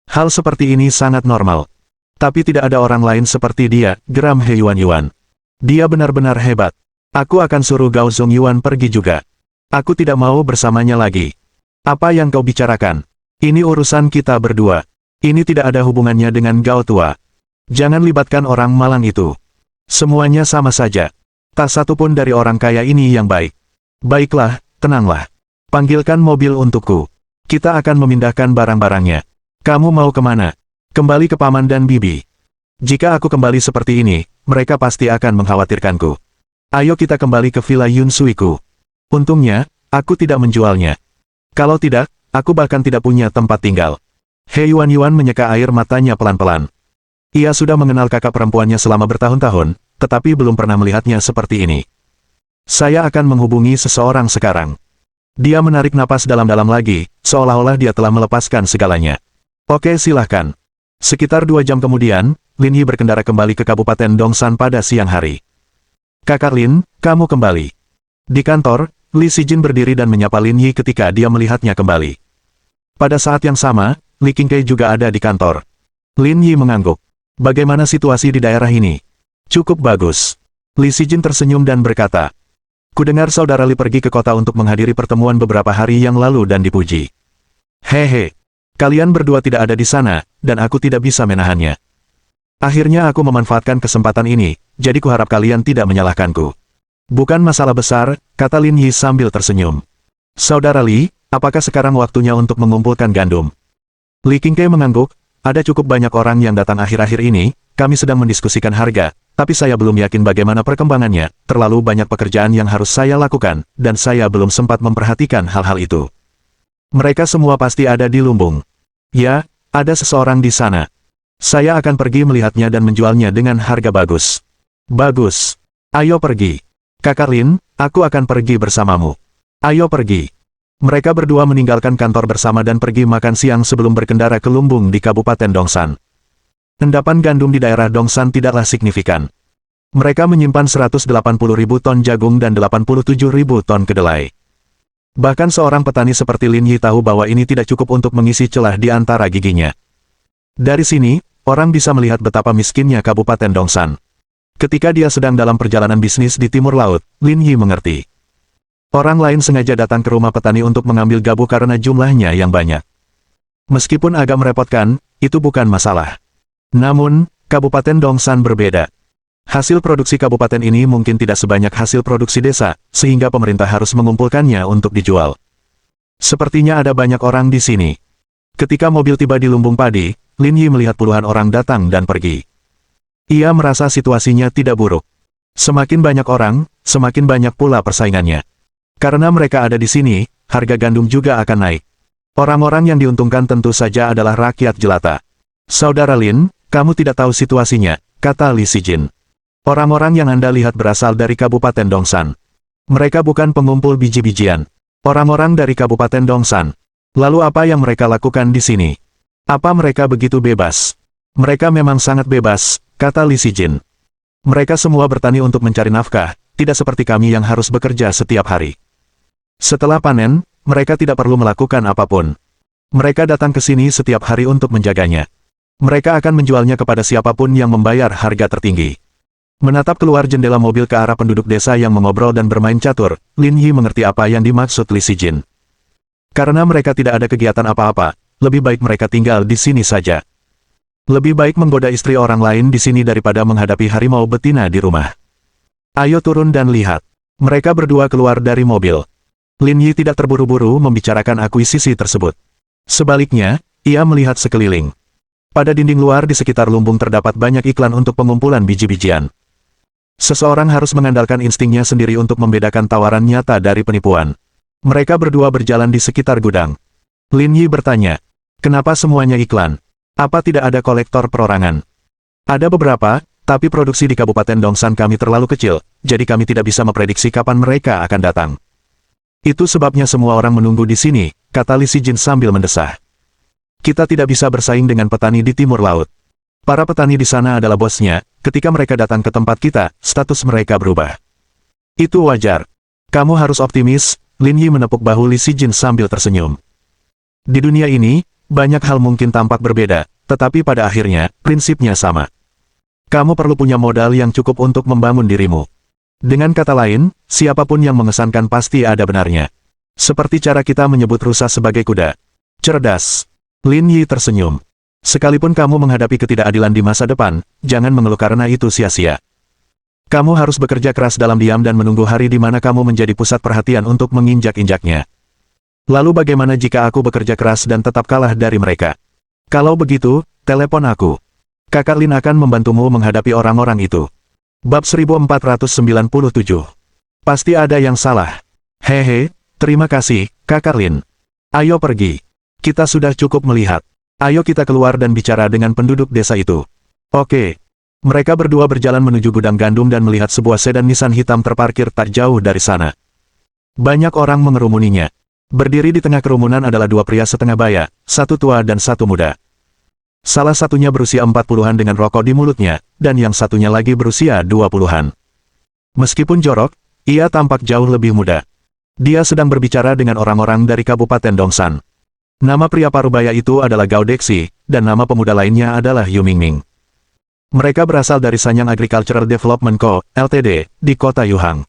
Hal seperti ini sangat normal. Tapi tidak ada orang lain seperti dia, geram He Yuan Yuan. Dia benar-benar hebat. Aku akan suruh Gao Zongyuan pergi juga. Aku tidak mau bersamanya lagi. Apa yang kau bicarakan? Ini urusan kita berdua. Ini tidak ada hubungannya dengan Gao tua. Jangan libatkan orang malang itu. Semuanya sama saja. Tak satu pun dari orang kaya ini yang baik. Baiklah, tenanglah. Panggilkan mobil untukku. Kita akan memindahkan barang-barangnya. Kamu mau kemana? Kembali ke paman dan bibi. Jika aku kembali seperti ini, mereka pasti akan mengkhawatirkanku. Ayo kita kembali ke Villa Yun Suiku. Untungnya, aku tidak menjualnya. Kalau tidak, aku bahkan tidak punya tempat tinggal. He Yuan Yuan menyeka air matanya pelan-pelan. Ia sudah mengenal kakak perempuannya selama bertahun-tahun, tetapi belum pernah melihatnya seperti ini. Saya akan menghubungi seseorang sekarang. Dia menarik napas dalam-dalam lagi, seolah-olah dia telah melepaskan segalanya. Oke, silahkan. Sekitar 2 jam kemudian, Lin Yi berkendara kembali ke Kabupaten Dongsan pada siang hari. Kakak Lin, kamu kembali. Di kantor, Li Sijin berdiri dan menyapa Lin Yi ketika dia melihatnya kembali. Pada saat yang sama, Li Qingkai juga ada di kantor. Lin Yi mengangguk. Bagaimana situasi di daerah ini? Cukup bagus. Li Sijin tersenyum dan berkata, "Kudengar saudara Li pergi ke kota untuk menghadiri pertemuan beberapa hari yang lalu dan dipuji. Hehe, kalian berdua tidak ada di sana, dan aku tidak bisa menahannya. Akhirnya aku memanfaatkan kesempatan ini, jadi kuharap kalian tidak menyalahkanku." Bukan masalah besar, kata Lin Yi sambil tersenyum. Saudara Li, apakah sekarang waktunya untuk mengumpulkan gandum? Li Qingkai mengangguk, ada cukup banyak orang yang datang akhir-akhir ini, kami sedang mendiskusikan harga, tapi saya belum yakin bagaimana perkembangannya, terlalu banyak pekerjaan yang harus saya lakukan, dan saya belum sempat memperhatikan hal-hal itu. Mereka semua pasti ada di lumbung. Ya, ada seseorang di sana. Saya akan pergi melihatnya dan menjualnya dengan harga bagus. Bagus. Ayo pergi. Kakak Lin, aku akan pergi bersamamu. Ayo pergi. Mereka berdua meninggalkan kantor bersama dan pergi makan siang sebelum berkendara ke lumbung di Kabupaten Dongsan. Endapan gandum di daerah Dongsan tidaklah signifikan. Mereka menyimpan 180.000 ton jagung dan 87.000 ton kedelai. Bahkan seorang petani seperti Lin Yi tahu bahwa ini tidak cukup untuk mengisi celah di antara giginya. Dari sini, orang bisa melihat betapa miskinnya Kabupaten Dongsan. Ketika dia sedang dalam perjalanan bisnis di timur laut, Lin Yi mengerti. Orang lain sengaja datang ke rumah petani untuk mengambil gabu karena jumlahnya yang banyak. Meskipun agak merepotkan, itu bukan masalah. Namun, Kabupaten Dongsan berbeda. Hasil produksi kabupaten ini mungkin tidak sebanyak hasil produksi desa, sehingga pemerintah harus mengumpulkannya untuk dijual. Sepertinya ada banyak orang di sini. Ketika mobil tiba di lumbung padi, Lin Yi melihat puluhan orang datang dan pergi. Ia merasa situasinya tidak buruk. Semakin banyak orang, semakin banyak pula persaingannya. Karena mereka ada di sini, harga gandum juga akan naik. Orang-orang yang diuntungkan tentu saja adalah rakyat jelata. Saudara Lin, kamu tidak tahu situasinya, kata Li Sijin. Orang-orang yang Anda lihat berasal dari Kabupaten Dongsan. Mereka bukan pengumpul biji-bijian. Orang-orang dari Kabupaten Dongsan. Lalu apa yang mereka lakukan di sini? Apa mereka begitu bebas? Mereka memang sangat bebas, kata Li Sijin. Mereka semua bertani untuk mencari nafkah, tidak seperti kami yang harus bekerja setiap hari. Setelah panen, mereka tidak perlu melakukan apapun. Mereka datang ke sini setiap hari untuk menjaganya. Mereka akan menjualnya kepada siapapun yang membayar harga tertinggi. Menatap keluar jendela mobil ke arah penduduk desa yang mengobrol dan bermain catur, Lin Yi mengerti apa yang dimaksud Li Sijin. Karena mereka tidak ada kegiatan apa-apa, lebih baik mereka tinggal di sini saja. Lebih baik menggoda istri orang lain di sini daripada menghadapi harimau betina di rumah. Ayo turun dan lihat. Mereka berdua keluar dari mobil. Lin Yi tidak terburu-buru membicarakan akuisisi tersebut. Sebaliknya, ia melihat sekeliling. Pada dinding luar di sekitar lumbung terdapat banyak iklan untuk pengumpulan biji-bijian. Seseorang harus mengandalkan instingnya sendiri untuk membedakan tawaran nyata dari penipuan. Mereka berdua berjalan di sekitar gudang. Lin Yi bertanya, kenapa semuanya iklan? Apa tidak ada kolektor perorangan? Ada beberapa, tapi produksi di Kabupaten Dongsan kami terlalu kecil, jadi kami tidak bisa memprediksi kapan mereka akan datang. Itu sebabnya semua orang menunggu di sini, kata Li Sijin sambil mendesah. Kita tidak bisa bersaing dengan petani di timur laut. Para petani di sana adalah bosnya, ketika mereka datang ke tempat kita, status mereka berubah. Itu wajar. Kamu harus optimis, Lin Yi menepuk bahu Li Sijin sambil tersenyum. Di dunia ini, banyak hal mungkin tampak berbeda, tetapi pada akhirnya, prinsipnya sama. Kamu perlu punya modal yang cukup untuk membangun dirimu. Dengan kata lain, siapapun yang mengesankan pasti ada benarnya. Seperti cara kita menyebut rusa sebagai kuda. Cerdas. Lin Yi tersenyum. Sekalipun kamu menghadapi ketidakadilan di masa depan, jangan mengeluh karena itu sia-sia. Kamu harus bekerja keras dalam diam dan menunggu hari di mana kamu menjadi pusat perhatian untuk menginjak-injaknya. Lalu bagaimana jika aku bekerja keras dan tetap kalah dari mereka? Kalau begitu, telepon aku. Kakak Lin akan membantumu menghadapi orang-orang itu. Bab 1497. Pasti ada yang salah. Hehe, terima kasih, Kakak Lin. Ayo pergi. Kita sudah cukup melihat. Ayo kita keluar dan bicara dengan penduduk desa itu. Oke. Mereka berdua berjalan menuju gudang gandum dan melihat sebuah sedan Nissan hitam terparkir tak jauh dari sana. Banyak orang mengerumuninya. Berdiri di tengah kerumunan adalah dua pria setengah baya, satu tua dan satu muda. Salah satunya berusia 40-an dengan rokok di mulutnya, dan yang satunya lagi berusia 20-an. Meskipun jorok, ia tampak jauh lebih muda. Dia sedang berbicara dengan orang-orang dari Kabupaten Dongsan. Nama pria parubaya itu adalah Gao Dexi, dan nama pemuda lainnya adalah Yu Mingming. Mereka berasal dari Sanyang Agricultural Development Co., Ltd., di kota Yuhang.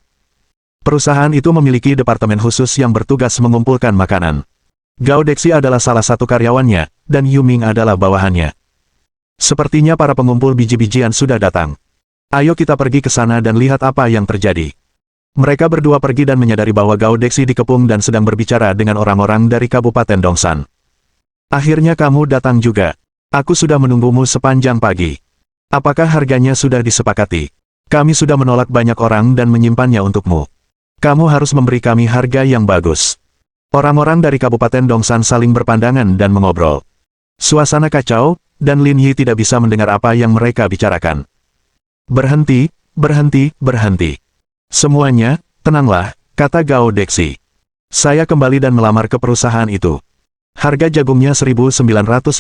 Perusahaan itu memiliki departemen khusus yang bertugas mengumpulkan makanan. Gao Dexi adalah salah satu karyawannya, dan Yu Ming adalah bawahannya. Sepertinya para pengumpul biji-bijian sudah datang. Ayo kita pergi ke sana dan lihat apa yang terjadi. Mereka berdua pergi dan menyadari bahwa Gao Dexi dikepung dan sedang berbicara dengan orang-orang dari Kabupaten Dongsan. Akhirnya kamu datang juga. Aku sudah menunggumu sepanjang pagi. Apakah harganya sudah disepakati? Kami sudah menolak banyak orang dan menyimpannya untukmu. Kamu harus memberi kami harga yang bagus. Orang-orang dari Kabupaten Dongsan saling berpandangan dan mengobrol. Suasana kacau, dan Lin Yi tidak bisa mendengar apa yang mereka bicarakan. Berhenti, berhenti, berhenti. Semuanya, tenanglah, kata Gao Dexi. Saya kembali dan melamar ke perusahaan itu. Harga jagungnya 1.900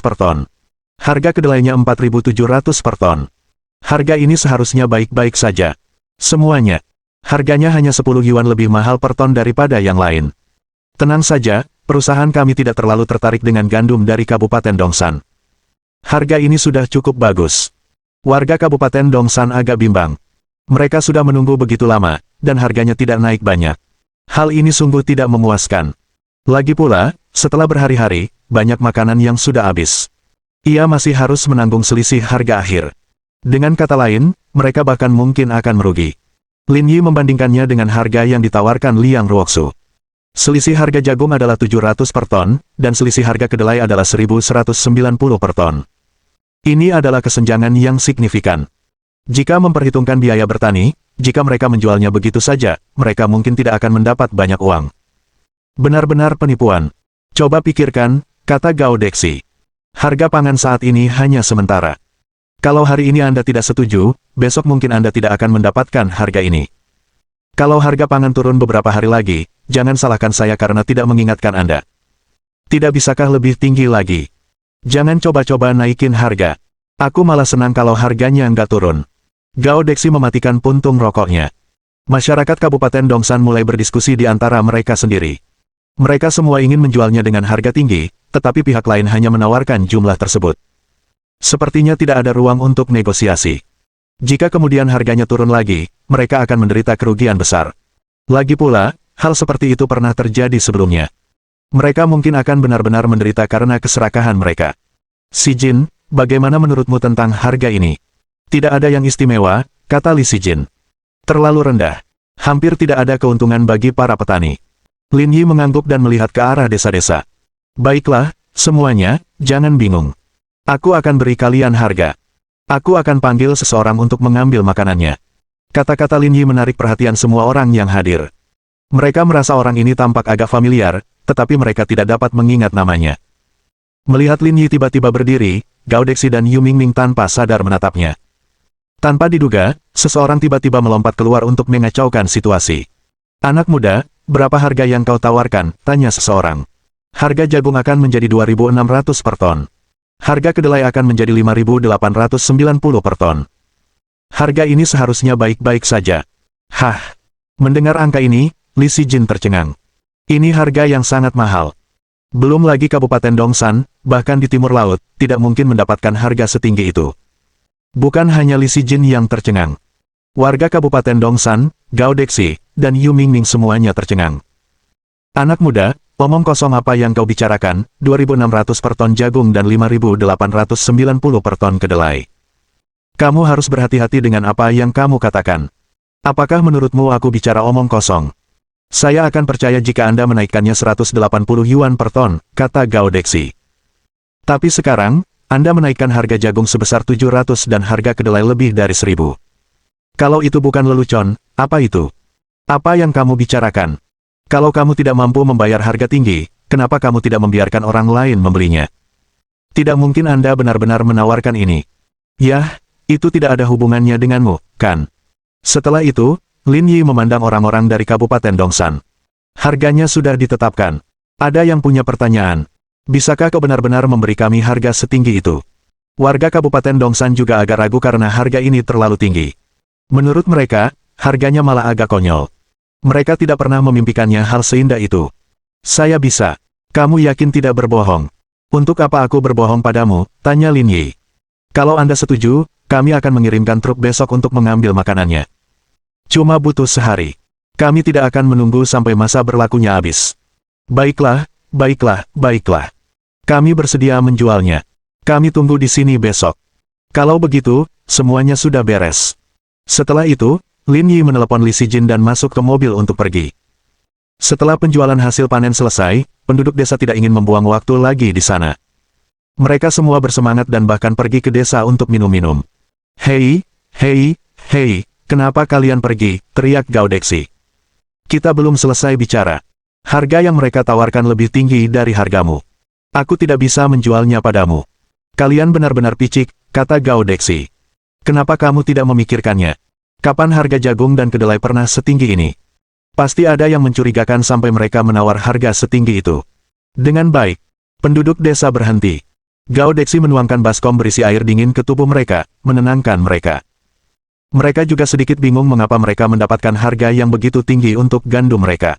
per ton. Harga kedelainya 4.700 per ton. Harga ini seharusnya baik-baik saja. Semuanya. Harganya hanya 10 yuan lebih mahal per ton daripada yang lain. Tenang saja, perusahaan kami tidak terlalu tertarik dengan gandum dari Kabupaten Dongsan. Harga ini sudah cukup bagus. Warga Kabupaten Dongsan agak bimbang. Mereka sudah menunggu begitu lama, dan harganya tidak naik banyak. Hal ini sungguh tidak memuaskan. Lagi pula, setelah berhari-hari, banyak makanan yang sudah habis. Ia masih harus menanggung selisih harga akhir. Dengan kata lain, mereka bahkan mungkin akan merugi. Lin Yi membandingkannya dengan harga yang ditawarkan Liang Ruoxu. Selisih harga jagung adalah 700 per ton, dan selisih harga kedelai adalah 1.190 per ton. Ini adalah kesenjangan yang signifikan. Jika memperhitungkan biaya bertani, jika mereka menjualnya begitu saja, mereka mungkin tidak akan mendapat banyak uang. Benar-benar penipuan. Coba pikirkan, kata Gao Dexi. Harga pangan saat ini hanya sementara. Kalau hari ini Anda tidak setuju, besok mungkin Anda tidak akan mendapatkan harga ini. Kalau harga pangan turun beberapa hari lagi, jangan salahkan saya karena tidak mengingatkan Anda. Tidak bisakah lebih tinggi lagi? Jangan coba-coba naikin harga. Aku malah senang kalau harganya nggak turun. Gao Dexi mematikan puntung rokoknya. Masyarakat Kabupaten Dongsan mulai berdiskusi di antara mereka sendiri. Mereka semua ingin menjualnya dengan harga tinggi, tetapi pihak lain hanya menawarkan jumlah tersebut. Sepertinya tidak ada ruang untuk negosiasi. Jika kemudian harganya turun lagi, mereka akan menderita kerugian besar. Lagi pula, hal seperti itu pernah terjadi sebelumnya. Mereka mungkin akan benar-benar menderita karena keserakahan mereka. Si Jin, bagaimana menurutmu tentang harga ini? Tidak ada yang istimewa, kata Li Si Jin. Terlalu rendah. Hampir tidak ada keuntungan bagi para petani. Lin Yi mengangguk dan melihat ke arah desa-desa. Baiklah, semuanya, jangan bingung. Aku akan beri kalian harga. Aku akan panggil seseorang untuk mengambil makanannya. Kata-kata Lin Yi menarik perhatian semua orang yang hadir. Mereka merasa orang ini tampak agak familiar, tetapi mereka tidak dapat mengingat namanya. Melihat Lin Yi tiba-tiba berdiri, Gao Dexi dan Yu Mingming tanpa sadar menatapnya. Tanpa diduga, seseorang tiba-tiba melompat keluar untuk mengacaukan situasi. Anak muda, berapa harga yang kau tawarkan? Tanya seseorang. Harga jagung akan menjadi 2.600 per ton. Harga kedelai akan menjadi 5.890 per ton. Harga ini seharusnya baik-baik saja. Hah! Mendengar angka ini, Li Si Jin tercengang. Ini harga yang sangat mahal. Belum lagi Kabupaten Dongsan, bahkan di timur laut, tidak mungkin mendapatkan harga setinggi itu. Bukan hanya Li Si Jin yang tercengang. Warga Kabupaten Dongsan, Gao Dexi, dan Yu Mingming semuanya tercengang. Anak muda, omong kosong apa yang kau bicarakan, 2.600 per ton jagung dan 5.890 per ton kedelai. Kamu harus berhati-hati dengan apa yang kamu katakan. Apakah menurutmu aku bicara omong kosong? Saya akan percaya jika Anda menaikkannya 180 yuan per ton, kata Gao Dexi. Tapi sekarang, Anda menaikkan harga jagung sebesar 700 dan harga kedelai lebih dari 1.000. Kalau itu bukan lelucon, apa itu? Apa yang kamu bicarakan? Kalau kamu tidak mampu membayar harga tinggi, kenapa kamu tidak membiarkan orang lain membelinya? Tidak mungkin Anda benar-benar menawarkan ini. Yah, itu tidak ada hubungannya denganmu, kan? Setelah itu, Lin Yi memandang orang-orang dari Kabupaten Dongsan. Harganya sudah ditetapkan. Ada yang punya pertanyaan. Bisakah kau benar-benar memberi kami harga setinggi itu? Warga Kabupaten Dongsan juga agak ragu karena harga ini terlalu tinggi. Menurut mereka, harganya malah agak konyol. Mereka tidak pernah memimpikannya hal seindah itu. Saya bisa. Kamu yakin tidak berbohong? Untuk apa aku berbohong padamu? Tanya Lin Yi. Kalau Anda setuju, kami akan mengirimkan truk besok untuk mengambil makanannya. Cuma butuh sehari. Kami tidak akan menunggu sampai masa berlakunya habis. Baiklah, baiklah, baiklah. Kami bersedia menjualnya. Kami tunggu di sini besok. Kalau begitu, semuanya sudah beres. Setelah itu, Lin Yi menelepon Li Sijin dan masuk ke mobil untuk pergi. Setelah penjualan hasil panen selesai, penduduk desa tidak ingin membuang waktu lagi di sana. Mereka semua bersemangat dan bahkan pergi ke desa untuk minum-minum. Hei, hei, hei, kenapa kalian pergi? Teriak Gao Dexi. Kita belum selesai bicara. Harga yang mereka tawarkan lebih tinggi dari hargamu. Aku tidak bisa menjualnya padamu. Kalian benar-benar picik, kata Gao Dexi. Kenapa kamu tidak memikirkannya? Kapan harga jagung dan kedelai pernah setinggi ini? Pasti ada yang mencurigakan sampai mereka menawar harga setinggi itu. Dengan baik, penduduk desa berhenti. Gao Dexi menuangkan baskom berisi air dingin ke tubuh mereka, menenangkan mereka. Mereka juga sedikit bingung mengapa mereka mendapatkan harga yang begitu tinggi untuk gandum mereka.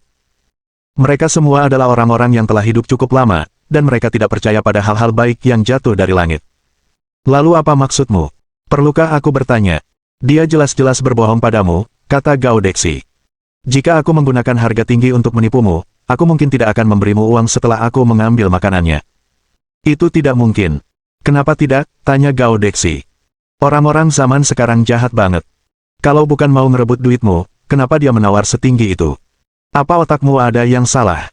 Mereka semua adalah orang-orang yang telah hidup cukup lama, dan mereka tidak percaya pada hal-hal baik yang jatuh dari langit. Lalu apa maksudmu? Perlukah aku bertanya? Dia jelas-jelas berbohong padamu, kata Gao Dexi. Jika aku menggunakan harga tinggi untuk menipumu, aku mungkin tidak akan memberimu uang setelah aku mengambil makanannya. Itu tidak mungkin. Kenapa tidak? Tanya Gao Dexi. Orang-orang zaman sekarang jahat banget. Kalau bukan mau ngerebut duitmu, kenapa dia menawar setinggi itu? Apa otakmu ada yang salah?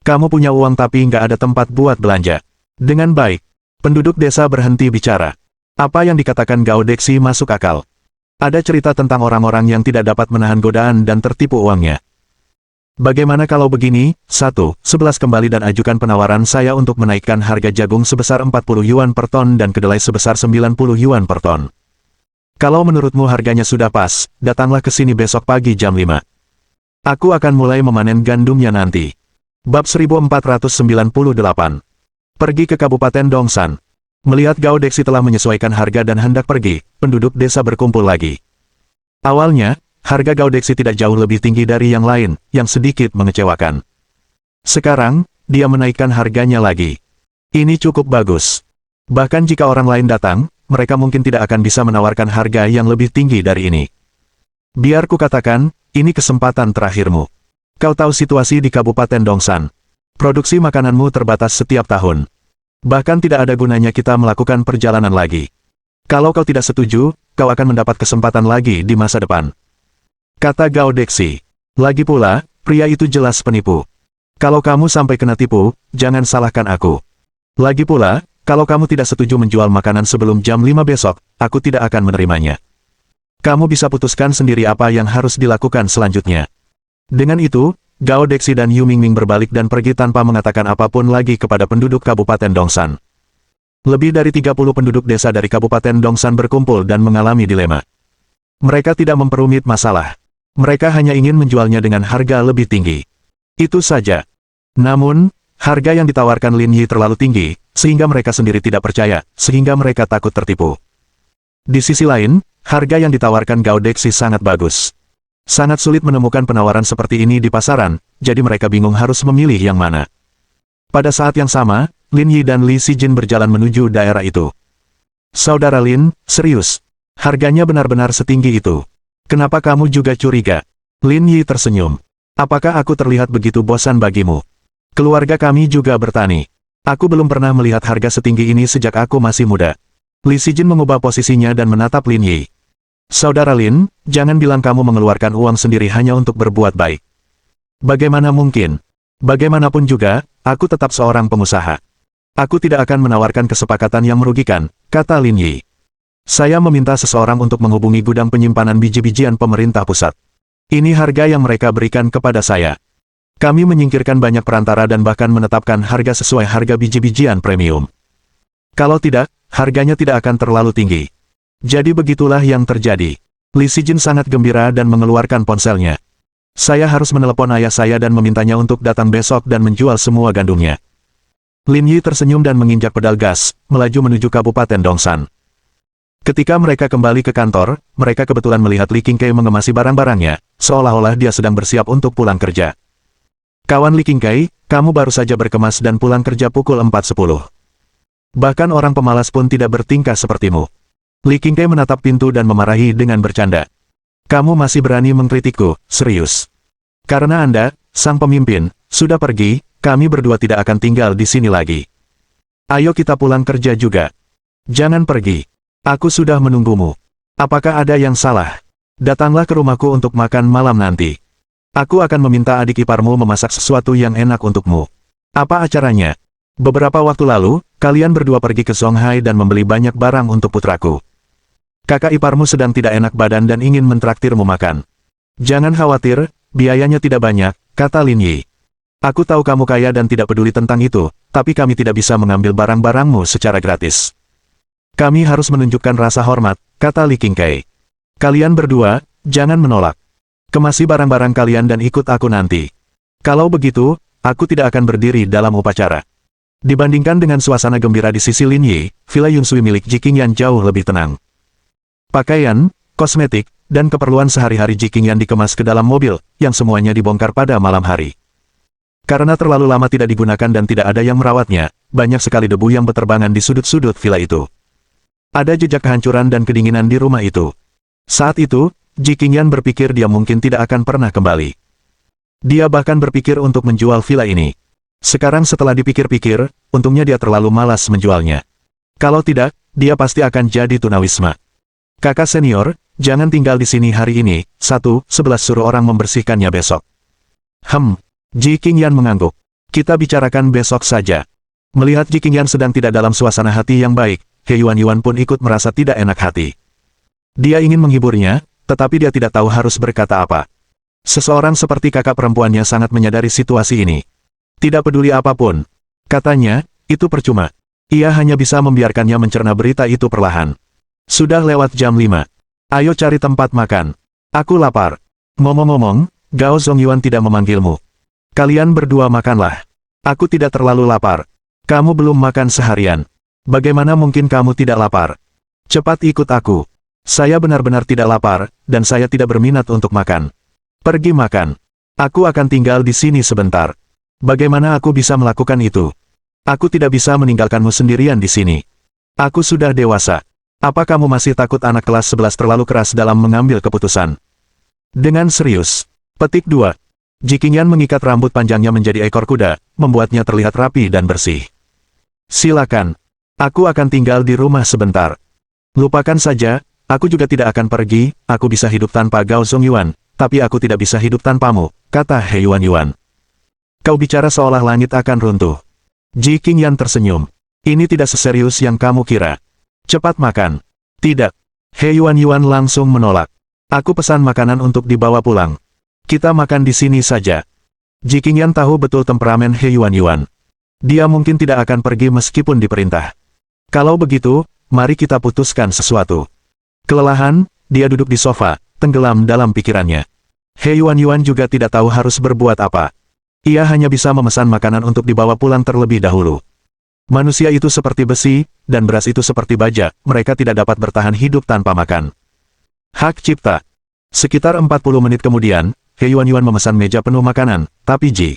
Kamu punya uang tapi nggak ada tempat buat belanja. Dengan baik, penduduk desa berhenti bicara. Apa yang dikatakan Gao Dexi masuk akal. Ada cerita tentang orang-orang yang tidak dapat menahan godaan dan tertipu uangnya. Bagaimana kalau begini? 1. 11 kembali dan ajukan penawaran saya untuk menaikkan harga jagung sebesar 40 yuan per ton dan kedelai sebesar 90 yuan per ton. Kalau menurutmu harganya sudah pas, datanglah ke sini besok pagi jam 5. Aku akan mulai memanen gandumnya nanti. Bab 1498. Pergi ke Kabupaten Dongsan. Melihat Gao Dexi telah menyesuaikan harga dan hendak pergi, penduduk desa berkumpul lagi. Awalnya, harga Gao Dexi tidak jauh lebih tinggi dari yang lain, yang sedikit mengecewakan. Sekarang, dia menaikkan harganya lagi. Ini cukup bagus. Bahkan jika orang lain datang, mereka mungkin tidak akan bisa menawarkan harga yang lebih tinggi dari ini. Biar ku katakan, ini kesempatan terakhirmu. Kau tahu situasi di Kabupaten Dongsan. Produksi makananmu terbatas setiap tahun. Bahkan tidak ada gunanya kita melakukan perjalanan lagi. Kalau kau tidak setuju, kau akan mendapat kesempatan lagi di masa depan. Kata Gao Dexi. Lagi pula, pria itu jelas penipu. Kalau kamu sampai kena tipu, jangan salahkan aku. Lagi pula, kalau kamu tidak setuju menjual makanan sebelum jam 5 besok, aku tidak akan menerimanya. Kamu bisa putuskan sendiri apa yang harus dilakukan selanjutnya. Dengan itu, Gao Dexi dan Yu Mingming berbalik dan pergi tanpa mengatakan apapun lagi kepada penduduk Kabupaten Dongsan. Lebih dari 30 penduduk desa dari Kabupaten Dongsan berkumpul dan mengalami dilema. Mereka tidak memperumit masalah. Mereka hanya ingin menjualnya dengan harga lebih tinggi. Itu saja. Namun, harga yang ditawarkan Lin Yi terlalu tinggi, sehingga mereka sendiri tidak percaya, sehingga mereka takut tertipu. Di sisi lain, harga yang ditawarkan Gao Dexi sangat bagus. Sangat sulit menemukan penawaran seperti ini di pasaran, jadi mereka bingung harus memilih yang mana. Pada saat yang sama, Lin Yi dan Li Sijin berjalan menuju daerah itu. Saudara Lin, serius? Harganya benar-benar setinggi itu. Kenapa kamu juga curiga? Lin Yi tersenyum. Apakah aku terlihat begitu bosan bagimu? Keluarga kami juga bertani. Aku belum pernah melihat harga setinggi ini sejak aku masih muda. Li Sijin mengubah posisinya dan menatap Lin Yi. Saudara Lin, jangan bilang kamu mengeluarkan uang sendiri hanya untuk berbuat baik. Bagaimana mungkin? Bagaimanapun juga, aku tetap seorang pengusaha. Aku tidak akan menawarkan kesepakatan yang merugikan, kata Lin Yi. Saya meminta seseorang untuk menghubungi gudang penyimpanan biji-bijian pemerintah pusat. Ini harga yang mereka berikan kepada saya. Kami menyingkirkan banyak perantara dan bahkan menetapkan harga sesuai harga biji-bijian premium. Kalau tidak, harganya tidak akan terlalu tinggi. Jadi begitulah yang terjadi. Li Sijin sangat gembira dan mengeluarkan ponselnya. Saya harus menelepon ayah saya dan memintanya untuk datang besok dan menjual semua gandumnya. Lin Yi tersenyum dan menginjak pedal gas, melaju menuju Kabupaten Dongsan. Ketika mereka kembali ke kantor, mereka kebetulan melihat Li Qingkai mengemasi barang-barangnya, seolah-olah dia sedang bersiap untuk pulang kerja. Kawan Li Qingkai, kamu baru saja berkemas dan pulang kerja pukul 4.10. Bahkan orang pemalas pun tidak bertingkah sepertimu. Li Qingkai menatap pintu dan memarahi dengan bercanda. Kamu masih berani mengkritikku, serius. Karena Anda, sang pemimpin, sudah pergi, kami berdua tidak akan tinggal di sini lagi. Ayo kita pulang kerja juga. Jangan pergi. Aku sudah menunggumu. Apakah ada yang salah? Datanglah ke rumahku untuk makan malam nanti. Aku akan meminta adik iparmu memasak sesuatu yang enak untukmu. Apa acaranya? Beberapa waktu lalu, kalian berdua pergi ke Songhai dan membeli banyak barang untuk putraku. Kakak iparmu sedang tidak enak badan dan ingin mentraktirmu makan. Jangan khawatir, biayanya tidak banyak, kata Lin Yi. Aku tahu kamu kaya dan tidak peduli tentang itu, tapi kami tidak bisa mengambil barang-barangmu secara gratis. Kami harus menunjukkan rasa hormat, kata Li Qingkai. Kalian berdua, jangan menolak. Kemasi barang-barang kalian dan ikut aku nanti. Kalau begitu, aku tidak akan berdiri dalam upacara. Dibandingkan dengan suasana gembira di sisi Lin Yi, Villa Yunsui milik Ji Qingyan jauh lebih tenang. Pakaian, kosmetik, dan keperluan sehari-hari Ji Qingyan dikemas ke dalam mobil, yang semuanya dibongkar pada malam hari. Karena terlalu lama tidak digunakan dan tidak ada yang merawatnya, banyak sekali debu yang berterbangan di sudut-sudut villa itu. Ada jejak kehancuran dan kedinginan di rumah itu. Saat itu, Ji Qingyan berpikir dia mungkin tidak akan pernah kembali. Dia bahkan berpikir untuk menjual villa ini. Sekarang setelah dipikir-pikir, untungnya dia terlalu malas menjualnya. Kalau tidak, dia pasti akan jadi tunawisma. Kakak senior, jangan tinggal di sini hari ini, 11 suruh orang membersihkannya besok. Ji Qingyan mengangguk. Kita bicarakan besok saja. Melihat Ji Qingyan sedang tidak dalam suasana hati yang baik, He Yuan pun ikut merasa tidak enak hati. Dia ingin menghiburnya, tetapi dia tidak tahu harus berkata apa. Seseorang seperti kakak perempuannya sangat menyadari situasi ini. Tidak peduli apapun. Katanya, itu percuma. Ia hanya bisa membiarkannya mencerna berita itu perlahan. Sudah lewat jam 5. Ayo cari tempat makan. Aku lapar. Ngomong-ngomong, Gao Zongyuan tidak memanggilmu. Kalian berdua makanlah. Aku tidak terlalu lapar. Kamu belum makan seharian. Bagaimana mungkin kamu tidak lapar? Cepat ikut aku. Saya benar-benar tidak lapar, dan saya tidak berminat untuk makan. Pergi makan. Aku akan tinggal di sini sebentar. Bagaimana aku bisa melakukan itu? Aku tidak bisa meninggalkanmu sendirian di sini. Aku sudah dewasa. Apa kamu masih takut anak kelas 11 terlalu keras dalam mengambil keputusan? Dengan serius. Petik 2. Ji Qingyan mengikat rambut panjangnya menjadi ekor kuda, membuatnya terlihat rapi dan bersih. Silakan. Aku akan tinggal di rumah sebentar. Lupakan saja, aku juga tidak akan pergi, aku bisa hidup tanpa Gao Zongyuan, tapi aku tidak bisa hidup tanpamu, kata He Yuan. Kau bicara seolah langit akan runtuh. Ji Qingyan tersenyum. Ini tidak seserius yang kamu kira. Cepat makan. Tidak. He Yuan langsung menolak. Aku pesan makanan untuk dibawa pulang. Kita makan di sini saja. Ji Qingyan tahu betul temperamen He Yuan. Dia mungkin tidak akan pergi meskipun diperintah. Kalau begitu, mari kita putuskan sesuatu. Kelelahan, dia duduk di sofa, tenggelam dalam pikirannya. He Yuan juga tidak tahu harus berbuat apa. Ia hanya bisa memesan makanan untuk dibawa pulang terlebih dahulu. Manusia itu seperti besi, dan beras itu seperti baja, mereka tidak dapat bertahan hidup tanpa makan. Hak cipta. Sekitar 40 menit kemudian, He Yuan memesan meja penuh makanan, tapi Ji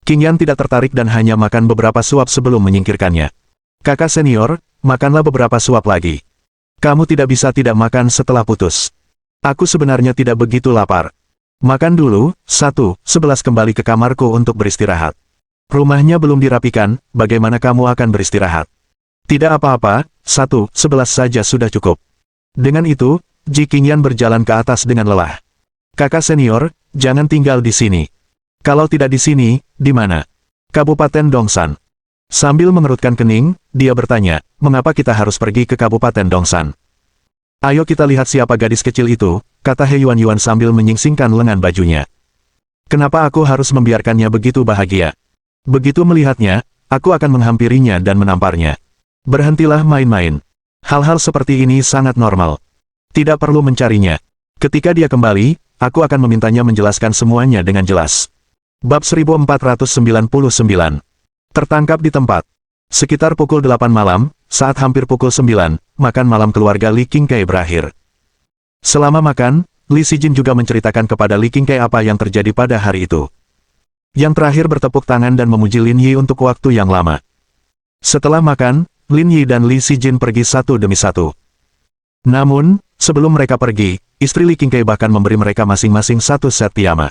Qingyan tidak tertarik dan hanya makan beberapa suap sebelum menyingkirkannya. Kakak senior, makanlah beberapa suap lagi. Kamu tidak bisa tidak makan setelah putus. Aku sebenarnya tidak begitu lapar. Makan dulu, 11 kembali ke kamarku untuk beristirahat. Rumahnya belum dirapikan, bagaimana kamu akan beristirahat? Tidak apa-apa, 11 saja sudah cukup. Dengan itu, Ji Qingyan berjalan ke atas dengan lelah. Kakak senior, jangan tinggal di sini. Kalau tidak di sini, di mana? Kabupaten Dongsan. Sambil mengerutkan kening, dia bertanya, mengapa kita harus pergi ke Kabupaten Dongsan? Ayo kita lihat siapa gadis kecil itu, kata He Yuan sambil menyingsingkan lengan bajunya. Kenapa aku harus membiarkannya begitu bahagia? Begitu melihatnya, aku akan menghampirinya dan menamparnya. Berhentilah main-main. Hal-hal seperti ini sangat normal. Tidak perlu mencarinya. Ketika dia kembali, aku akan memintanya menjelaskan semuanya dengan jelas. Bab 1499. Tertangkap di tempat. Sekitar pukul 8 malam, saat hampir pukul 9, makan malam keluarga Li Qingkai berakhir. Selama makan, Li Sijin juga menceritakan kepada Li Qingkai apa yang terjadi pada hari itu. Yang terakhir bertepuk tangan dan memuji Lin Yi untuk waktu yang lama. Setelah makan, Lin Yi dan Li Sijin pergi satu demi satu. Namun, sebelum mereka pergi, istri Li Qingkai bahkan memberi mereka masing-masing satu set piyama.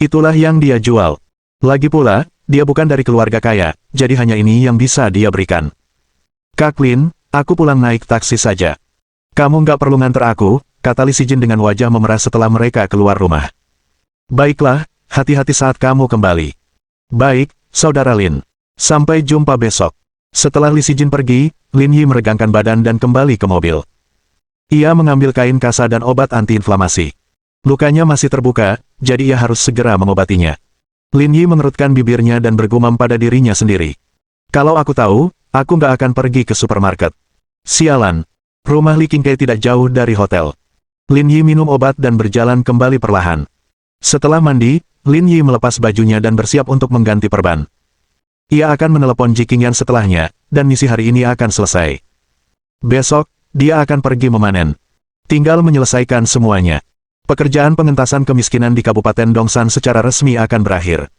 Itulah yang dia jual. Lagi pula, dia bukan dari keluarga kaya, jadi hanya ini yang bisa dia berikan. Kak Lin, aku pulang naik taksi saja. Kamu nggak perlu nganter aku, kata Li Sijin dengan wajah memerah setelah mereka keluar rumah. Baiklah, hati-hati saat kamu kembali. Baik, saudara Lin. Sampai jumpa besok. Setelah Li Sijin pergi, Lin Yi meregangkan badan dan kembali ke mobil. Ia mengambil kain kasa dan obat antiinflamasi. Lukanya masih terbuka, jadi ia harus segera mengobatinya. Lin Yi mengerutkan bibirnya dan bergumam pada dirinya sendiri. Kalau aku tahu, aku nggak akan pergi ke supermarket. Sialan. Rumah Li Qingkai tidak jauh dari hotel. Lin Yi minum obat dan berjalan kembali perlahan. Setelah mandi, Lin Yi melepas bajunya dan bersiap untuk mengganti perban. Ia akan menelepon Ji Qingyan setelahnya, dan misi hari ini akan selesai. Besok, dia akan pergi memanen. Tinggal menyelesaikan semuanya. Pekerjaan pengentasan kemiskinan di Kabupaten Dongsan secara resmi akan berakhir.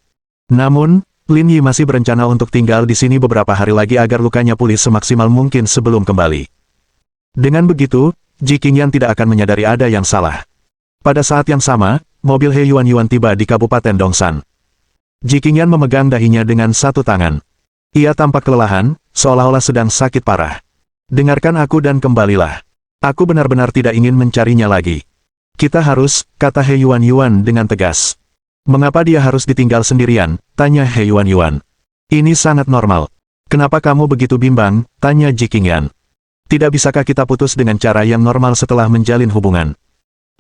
Namun, Lin Yi masih berencana untuk tinggal di sini beberapa hari lagi agar lukanya pulih semaksimal mungkin sebelum kembali. Dengan begitu, Ji Qingyan tidak akan menyadari ada yang salah. Pada saat yang sama, mobil He Yuan tiba di Kabupaten Dongsan. Ji Qingyan memegang dahinya dengan satu tangan. Ia tampak kelelahan, seolah-olah sedang sakit parah. Dengarkan aku dan kembalilah. Aku benar-benar tidak ingin mencarinya lagi. Kita harus, kata He Yuan dengan tegas. Mengapa dia harus ditinggal sendirian, tanya He Yuan. Ini sangat normal. Kenapa kamu begitu bimbang, tanya Ji Qingyan. Tidak bisakah kita putus dengan cara yang normal setelah menjalin hubungan?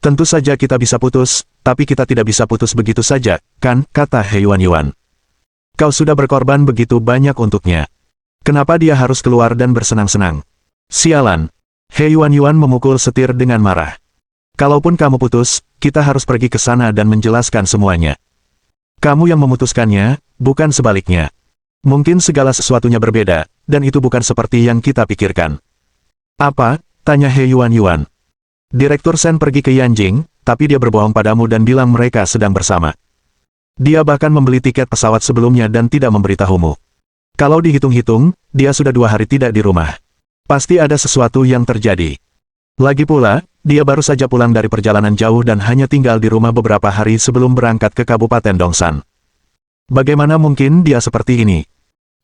Tentu saja kita bisa putus, tapi kita tidak bisa putus begitu saja, kan, kata He Yuan. Kau sudah berkorban begitu banyak untuknya. Kenapa dia harus keluar dan bersenang-senang? Sialan. He Yuan memukul setir dengan marah. Kalaupun kamu putus, kita harus pergi ke sana dan menjelaskan semuanya. Kamu yang memutuskannya, bukan sebaliknya. Mungkin segala sesuatunya berbeda, dan itu bukan seperti yang kita pikirkan. Apa? Tanya He Yuan. Direktur Sen pergi ke Yanjing, tapi dia berbohong padamu dan bilang mereka sedang bersama. Dia bahkan membeli tiket pesawat sebelumnya dan tidak memberitahumu. Kalau dihitung-hitung, dia sudah 2 hari tidak di rumah. Pasti ada sesuatu yang terjadi. Lagi pula, dia baru saja pulang dari perjalanan jauh dan hanya tinggal di rumah beberapa hari sebelum berangkat ke Kabupaten Dongsan. Bagaimana mungkin dia seperti ini?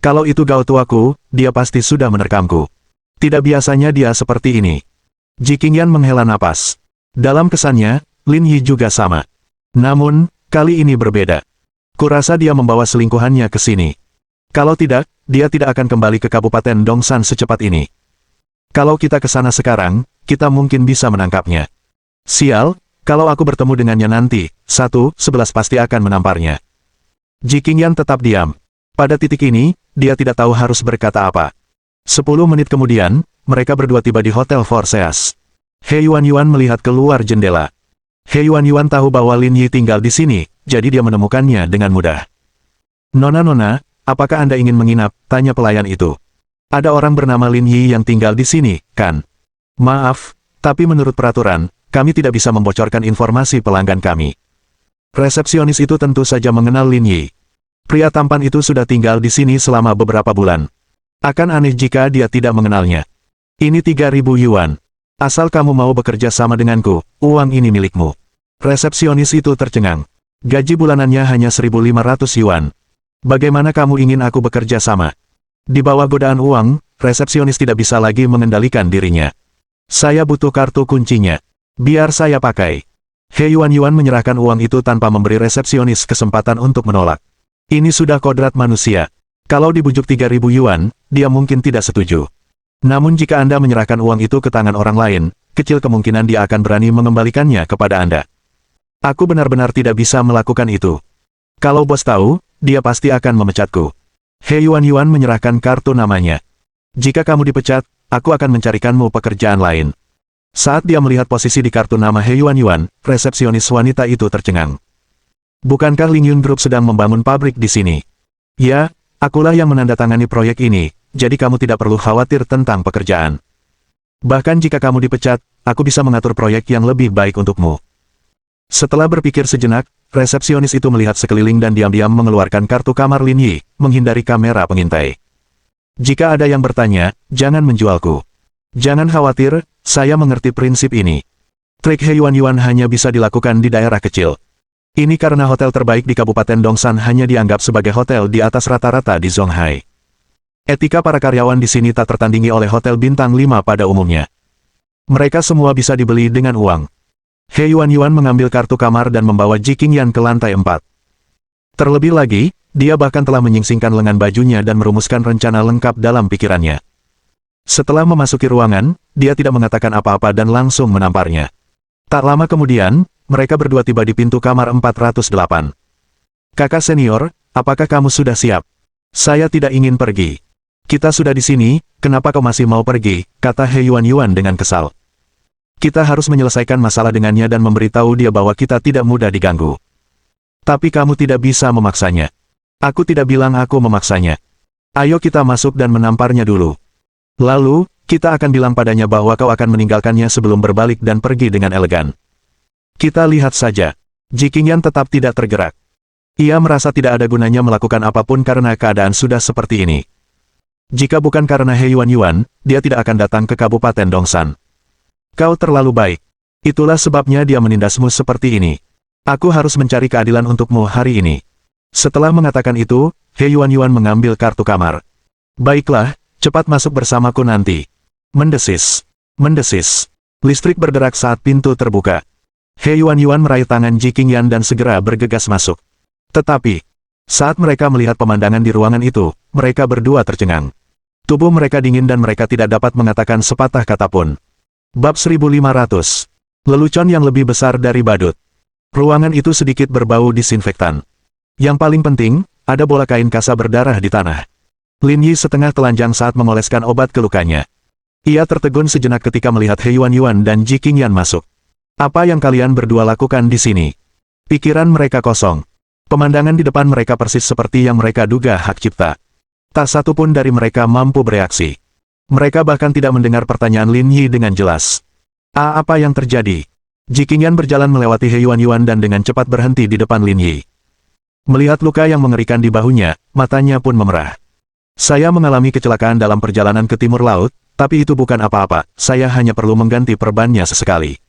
Kalau itu Gao tuaku, dia pasti sudah menerkamku. Tidak biasanya dia seperti ini. Ji Qingyan menghela napas. Dalam kesannya, Lin Yi juga sama. Namun, kali ini berbeda. Kurasa dia membawa selingkuhannya ke sini. Kalau tidak, dia tidak akan kembali ke Kabupaten Dongsan secepat ini. Kalau kita ke sana sekarang, kita mungkin bisa menangkapnya. Sial, kalau aku bertemu dengannya nanti, 11 pasti akan menamparnya. Ji Qingyan tetap diam. Pada titik ini, dia tidak tahu harus berkata apa. 10 menit kemudian, mereka berdua tiba di Hotel Forseas. He Yuan melihat keluar jendela. He Yuan tahu bahwa Lin Yi tinggal di sini, jadi dia menemukannya dengan mudah. Nona, apakah Anda ingin menginap? Tanya pelayan itu. Ada orang bernama Lin Yi yang tinggal di sini, kan? Maaf, tapi menurut peraturan, kami tidak bisa membocorkan informasi pelanggan kami. Resepsionis itu tentu saja mengenal Lin Yi. Pria tampan itu sudah tinggal di sini selama beberapa bulan. Akan aneh jika dia tidak mengenalnya. Ini 3.000 yuan. Asal kamu mau bekerja sama denganku, uang ini milikmu. Resepsionis itu tercengang. Gaji bulanannya hanya 1.500 yuan. Bagaimana kamu ingin aku bekerja sama? Di bawah godaan uang, resepsionis tidak bisa lagi mengendalikan dirinya. Saya butuh kartu kuncinya. Biar saya pakai. He Yuan menyerahkan uang itu tanpa memberi resepsionis kesempatan untuk menolak. Ini sudah kodrat manusia. Kalau dibujuk 3.000 yuan, dia mungkin tidak setuju. Namun jika Anda menyerahkan uang itu ke tangan orang lain, kecil kemungkinan dia akan berani mengembalikannya kepada Anda. Aku benar-benar tidak bisa melakukan itu. Kalau bos tahu, dia pasti akan memecatku. He Yuan menyerahkan kartu namanya. Jika kamu dipecat, aku akan mencarikanmu pekerjaan lain. Saat dia melihat posisi di kartu nama He Yuan, resepsionis wanita itu tercengang. Bukankah Ling Yun Group sedang membangun pabrik di sini? Ya, akulah yang menandatangani proyek ini, jadi kamu tidak perlu khawatir tentang pekerjaan. Bahkan jika kamu dipecat, aku bisa mengatur proyek yang lebih baik untukmu. Setelah berpikir sejenak, resepsionis itu melihat sekeliling dan diam-diam mengeluarkan kartu kamar Lin Yi, menghindari kamera pengintai. Jika ada yang bertanya, jangan menjualku. Jangan khawatir, saya mengerti prinsip ini. Trik He Yuan hanya bisa dilakukan di daerah kecil. Ini karena hotel terbaik di Kabupaten Dongsan hanya dianggap sebagai hotel di atas rata-rata di Zonghai. Etika para karyawan di sini tak tertandingi oleh hotel bintang 5 pada umumnya. Mereka semua bisa dibeli dengan uang. He Yuan mengambil kartu kamar dan membawa Ji Qingyan ke lantai 4. Terlebih lagi, dia bahkan telah menyingsingkan lengan bajunya dan merumuskan rencana lengkap dalam pikirannya. Setelah memasuki ruangan, dia tidak mengatakan apa-apa dan langsung menamparnya. Tak lama kemudian, mereka berdua tiba di pintu kamar 408. Kakak senior, apakah kamu sudah siap? Saya tidak ingin pergi. Kita sudah di sini, kenapa kau masih mau pergi? Kata He Yuan dengan kesal. Kita harus menyelesaikan masalah dengannya dan memberitahu dia bahwa kita tidak mudah diganggu. Tapi kamu tidak bisa memaksanya. Aku tidak bilang aku memaksanya. Ayo kita masuk dan menamparnya dulu. Lalu, kita akan bilang padanya bahwa kau akan meninggalkannya sebelum berbalik dan pergi dengan elegan. Kita lihat saja. Ji Qingyan tetap tidak tergerak. Ia merasa tidak ada gunanya melakukan apapun karena keadaan sudah seperti ini. Jika bukan karena He Yuan, dia tidak akan datang ke Kabupaten Dongsan. Kau terlalu baik. Itulah sebabnya dia menindasmu seperti ini. Aku harus mencari keadilan untukmu hari ini. Setelah mengatakan itu, He Yuan mengambil kartu kamar. Baiklah, cepat masuk bersamaku nanti. Mendesis. Mendesis. Listrik berderak saat pintu terbuka. He Yuan meraih tangan Ji Qingyan dan segera bergegas masuk. Tetapi, saat mereka melihat pemandangan di ruangan itu, mereka berdua tercengang. Tubuh mereka dingin dan mereka tidak dapat mengatakan sepatah kata pun. Bab 1500. Lelucon yang lebih besar dari badut. Ruangan itu sedikit berbau disinfektan. Yang paling penting, ada bola kain kasa berdarah di tanah. Lin Yi setengah telanjang saat mengoleskan obat ke lukanya. Ia tertegun sejenak ketika melihat He Yuan dan Ji Qingyan masuk. Apa yang kalian berdua lakukan di sini? Pikiran mereka kosong. Pemandangan di depan mereka persis seperti yang mereka duga hak cipta. Tak satu pun dari mereka mampu bereaksi. Mereka bahkan tidak mendengar pertanyaan Lin Yi dengan jelas. Apa yang terjadi? Ji Qingyan berjalan melewati He Yuan dan dengan cepat berhenti di depan Lin Yi. Melihat luka yang mengerikan di bahunya, matanya pun memerah. Saya mengalami kecelakaan dalam perjalanan ke timur laut, tapi itu bukan apa-apa, saya hanya perlu mengganti perbannya sesekali.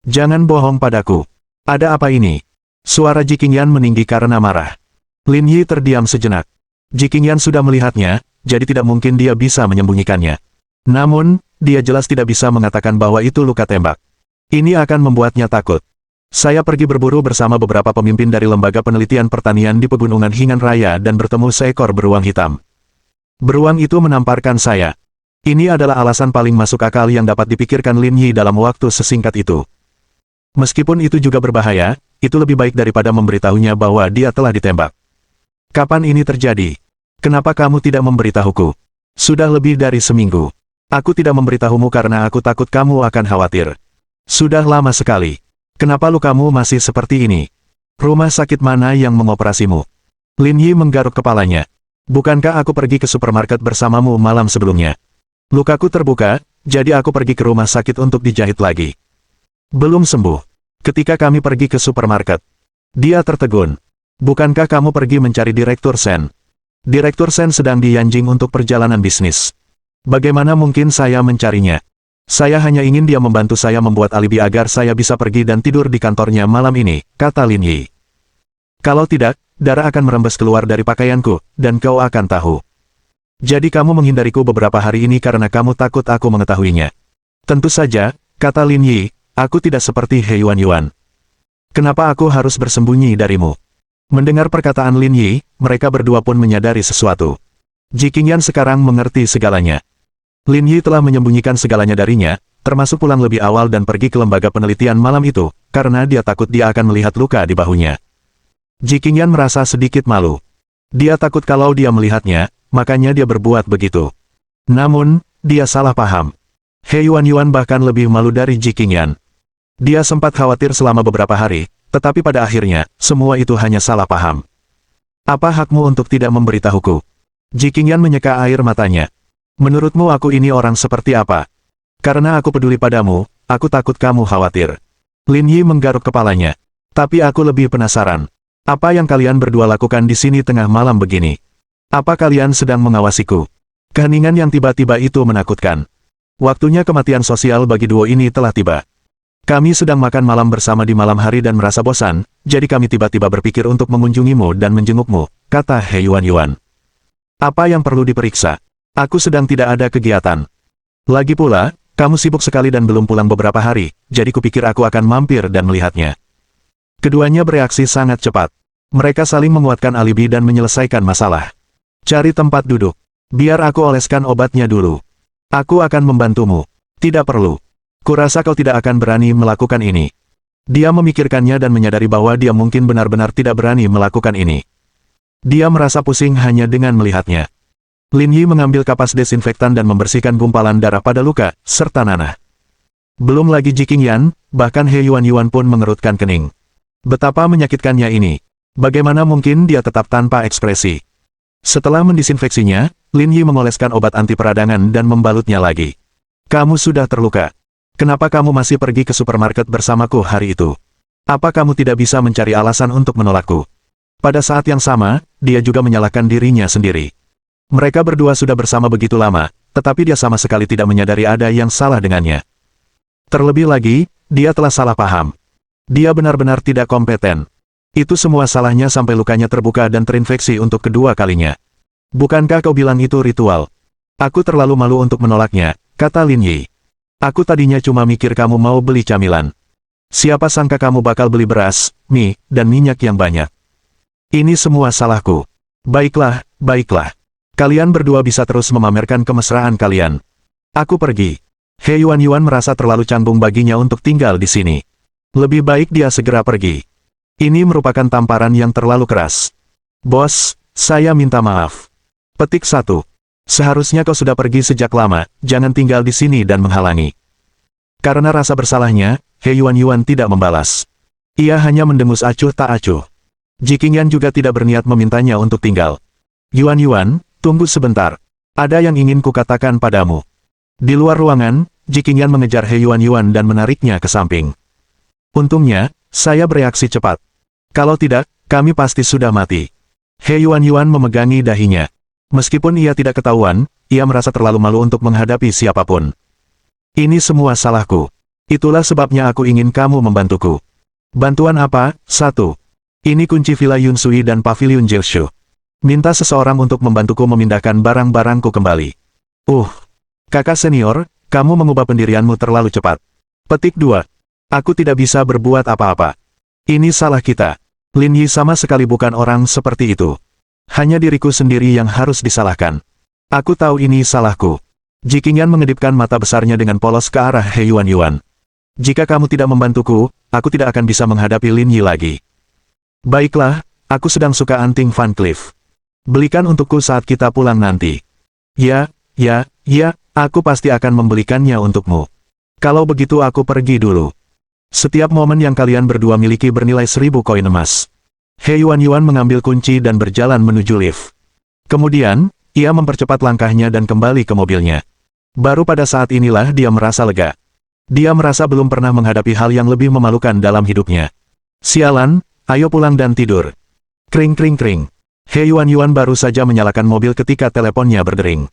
Jangan bohong padaku. Ada apa ini? Suara Ji Qingyan meninggi karena marah. Lin Yi terdiam sejenak. Ji Qingyan sudah melihatnya, jadi tidak mungkin dia bisa menyembunyikannya. Namun, dia jelas tidak bisa mengatakan bahwa itu luka tembak. Ini akan membuatnya takut. Saya pergi berburu bersama beberapa pemimpin dari Lembaga Penelitian Pertanian di Pegunungan Hingan Raya dan bertemu seekor beruang hitam. Beruang itu menamparkan saya. Ini adalah alasan paling masuk akal yang dapat dipikirkan Lin Yi dalam waktu sesingkat itu. Meskipun itu juga berbahaya, itu lebih baik daripada memberitahunya bahwa dia telah ditembak. Kapan ini terjadi? Kenapa kamu tidak memberitahuku? Sudah lebih dari seminggu. Aku tidak memberitahumu karena aku takut kamu akan khawatir. Sudah lama sekali. Kenapa lukamu masih seperti ini? Rumah sakit mana yang mengoperasimu? Lin Yi menggaruk kepalanya. Bukankah aku pergi ke supermarket bersamamu malam sebelumnya? Lukaku terbuka, jadi aku pergi ke rumah sakit untuk dijahit lagi. Belum sembuh. Ketika kami pergi ke supermarket, dia tertegun. Bukankah kamu pergi mencari Direktur Sen? Direktur Sen sedang di Yanjing untuk perjalanan bisnis. Bagaimana mungkin saya mencarinya? Saya hanya ingin dia membantu saya membuat alibi agar saya bisa pergi dan tidur di kantornya malam ini, kata Lin Yi. Kalau tidak, darah akan merembes keluar dari pakaianku, dan kau akan tahu. Jadi kamu menghindariku beberapa hari ini karena kamu takut aku mengetahuinya. Tentu saja, kata Lin Yi, aku tidak seperti He Yuan. Kenapa aku harus bersembunyi darimu? Mendengar perkataan Lin Yi, mereka berdua pun menyadari sesuatu. Ji Qingyan sekarang mengerti segalanya. Lin Yi telah menyembunyikan segalanya darinya, termasuk pulang lebih awal dan pergi ke lembaga penelitian malam itu, karena dia takut dia akan melihat luka di bahunya. Ji Qingyan merasa sedikit malu. Dia takut kalau dia melihatnya, makanya dia berbuat begitu. Namun, dia salah paham. He Yuan bahkan lebih malu dari Ji Qingyan. Dia sempat khawatir selama beberapa hari, tetapi pada akhirnya, semua itu hanya salah paham. Apa hakmu untuk tidak memberitahuku? Ji Qingyan menyeka air matanya. Menurutmu aku ini orang seperti apa? Karena aku peduli padamu, aku takut kamu khawatir. Lin Yi menggaruk kepalanya. Tapi aku lebih penasaran. Apa yang kalian berdua lakukan di sini tengah malam begini? Apa kalian sedang mengawasiku? Keheningan yang tiba-tiba itu menakutkan. Waktunya kematian sosial bagi duo ini telah tiba. Kami sedang makan malam bersama di malam hari dan merasa bosan, jadi kami tiba-tiba berpikir untuk mengunjungimu dan menjengukmu, kata He Yuan. Apa yang perlu diperiksa? Aku sedang tidak ada kegiatan. Lagi pula, kamu sibuk sekali dan belum pulang beberapa hari, jadi kupikir aku akan mampir dan melihatnya. Keduanya bereaksi sangat cepat. Mereka saling menguatkan alibi dan menyelesaikan masalah. Cari tempat duduk. Biar aku oleskan obatnya dulu. Aku akan membantumu. Tidak perlu. Kurasa kau tidak akan berani melakukan ini. Dia memikirkannya dan menyadari bahwa dia mungkin benar-benar tidak berani melakukan ini. Dia merasa pusing hanya dengan melihatnya. Lin Yi mengambil kapas desinfektan dan membersihkan gumpalan darah pada luka, serta nanah. Belum lagi Ji Qingyan, bahkan He Yuan pun mengerutkan kening. Betapa menyakitkannya ini. Bagaimana mungkin dia tetap tanpa ekspresi? Setelah mendisinfeksinya, Lin Yi mengoleskan obat anti peradangan dan membalutnya lagi. Kamu sudah terluka. Kenapa kamu masih pergi ke supermarket bersamaku hari itu? Apa kamu tidak bisa mencari alasan untuk menolakku? Pada saat yang sama, dia juga menyalahkan dirinya sendiri. Mereka berdua sudah bersama begitu lama, tetapi dia sama sekali tidak menyadari ada yang salah dengannya. Terlebih lagi, dia telah salah paham. Dia benar-benar tidak kompeten. Itu semua salahnya sampai lukanya terbuka dan terinfeksi untuk kedua kalinya. Bukankah kau bilang itu ritual? Aku terlalu malu untuk menolaknya, kata Lin Yi. Aku tadinya cuma mikir kamu mau beli camilan. Siapa sangka kamu bakal beli beras, mie, dan minyak yang banyak. Ini semua salahku. Baiklah, baiklah. Kalian berdua bisa terus memamerkan kemesraan kalian. Aku pergi. He Yuan merasa terlalu canggung baginya untuk tinggal di sini. Lebih baik dia segera pergi. Ini merupakan tamparan yang terlalu keras. Bos, saya minta maaf. Petik 1. Seharusnya kau sudah pergi sejak lama, jangan tinggal di sini dan menghalangi. Karena rasa bersalahnya, He Yuan tidak membalas. Ia hanya mendengus acuh tak acuh. Ji Qingyan juga tidak berniat memintanya untuk tinggal. Yuan, tunggu sebentar. Ada yang ingin kukatakan padamu. Di luar ruangan, Ji Qingyan mengejar He Yuan dan menariknya ke samping. Untungnya, saya bereaksi cepat. Kalau tidak, kami pasti sudah mati. He Yuan memegangi dahinya. Meskipun ia tidak ketahuan, ia merasa terlalu malu untuk menghadapi siapapun. Ini semua salahku. Itulah sebabnya aku ingin kamu membantuku. Bantuan apa? 1. Ini kunci Villa Yunsui dan Pavilion Jiushu. Minta seseorang untuk membantuku memindahkan barang-barangku kembali. Kakak senior, kamu mengubah pendirianmu terlalu cepat. Petik 2. Aku tidak bisa berbuat apa-apa. Ini salah kita. Lin Yi sama sekali bukan orang seperti itu. Hanya diriku sendiri yang harus disalahkan. Aku tahu ini salahku. Ji Qingyan mengedipkan mata besarnya dengan polos ke arah He Yuan. Jika kamu tidak membantuku, aku tidak akan bisa menghadapi Lin Yi lagi. Baiklah, aku sedang suka anting Van Cleef. Belikan untukku saat kita pulang nanti. Ya, aku pasti akan membelikannya untukmu. Kalau begitu aku pergi dulu. Setiap momen yang kalian berdua miliki bernilai 1000 koin emas. He Yuan mengambil kunci dan berjalan menuju lift. Kemudian, ia mempercepat langkahnya dan kembali ke mobilnya. Baru pada saat inilah dia merasa lega. Dia merasa belum pernah menghadapi hal yang lebih memalukan dalam hidupnya. Sialan, ayo pulang dan tidur. Kring. He Yuan baru saja menyalakan mobil ketika teleponnya berdering.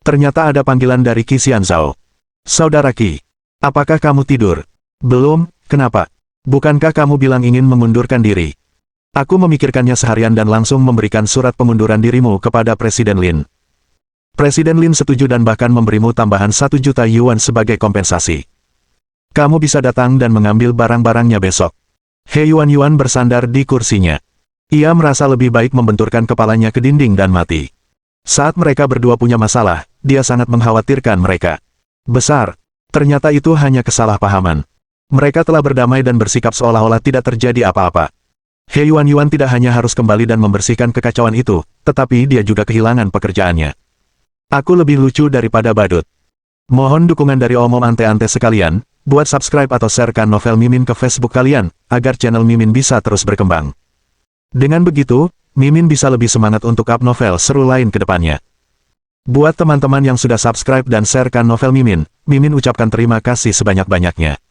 Ternyata ada panggilan dari Qi Xianzhao. Saudara Qi, apakah kamu tidur? Belum, kenapa? Bukankah kamu bilang ingin mengundurkan diri? Aku memikirkannya seharian dan langsung memberikan surat pengunduran dirimu kepada Presiden Lin. Presiden Lin setuju dan bahkan memberimu tambahan 1 juta yuan sebagai kompensasi. Kamu bisa datang dan mengambil barang-barangnya besok. He Yuan bersandar di kursinya. Ia merasa lebih baik membenturkan kepalanya ke dinding dan mati. Saat mereka berdua punya masalah, dia sangat mengkhawatirkan mereka. Besar. Ternyata itu hanya kesalahpahaman. Mereka telah berdamai dan bersikap seolah-olah tidak terjadi apa-apa. He Yuan tidak hanya harus kembali dan membersihkan kekacauan itu, tetapi dia juga kehilangan pekerjaannya. Aku lebih lucu daripada badut. Mohon dukungan dari omom ante-ante sekalian, buat subscribe atau sharekan novel Mimin ke Facebook kalian, agar channel Mimin bisa terus berkembang. Dengan begitu, Mimin bisa lebih semangat untuk up novel seru lain ke depannya. Buat teman-teman yang sudah subscribe dan sharekan novel Mimin, Mimin ucapkan terima kasih sebanyak-banyaknya.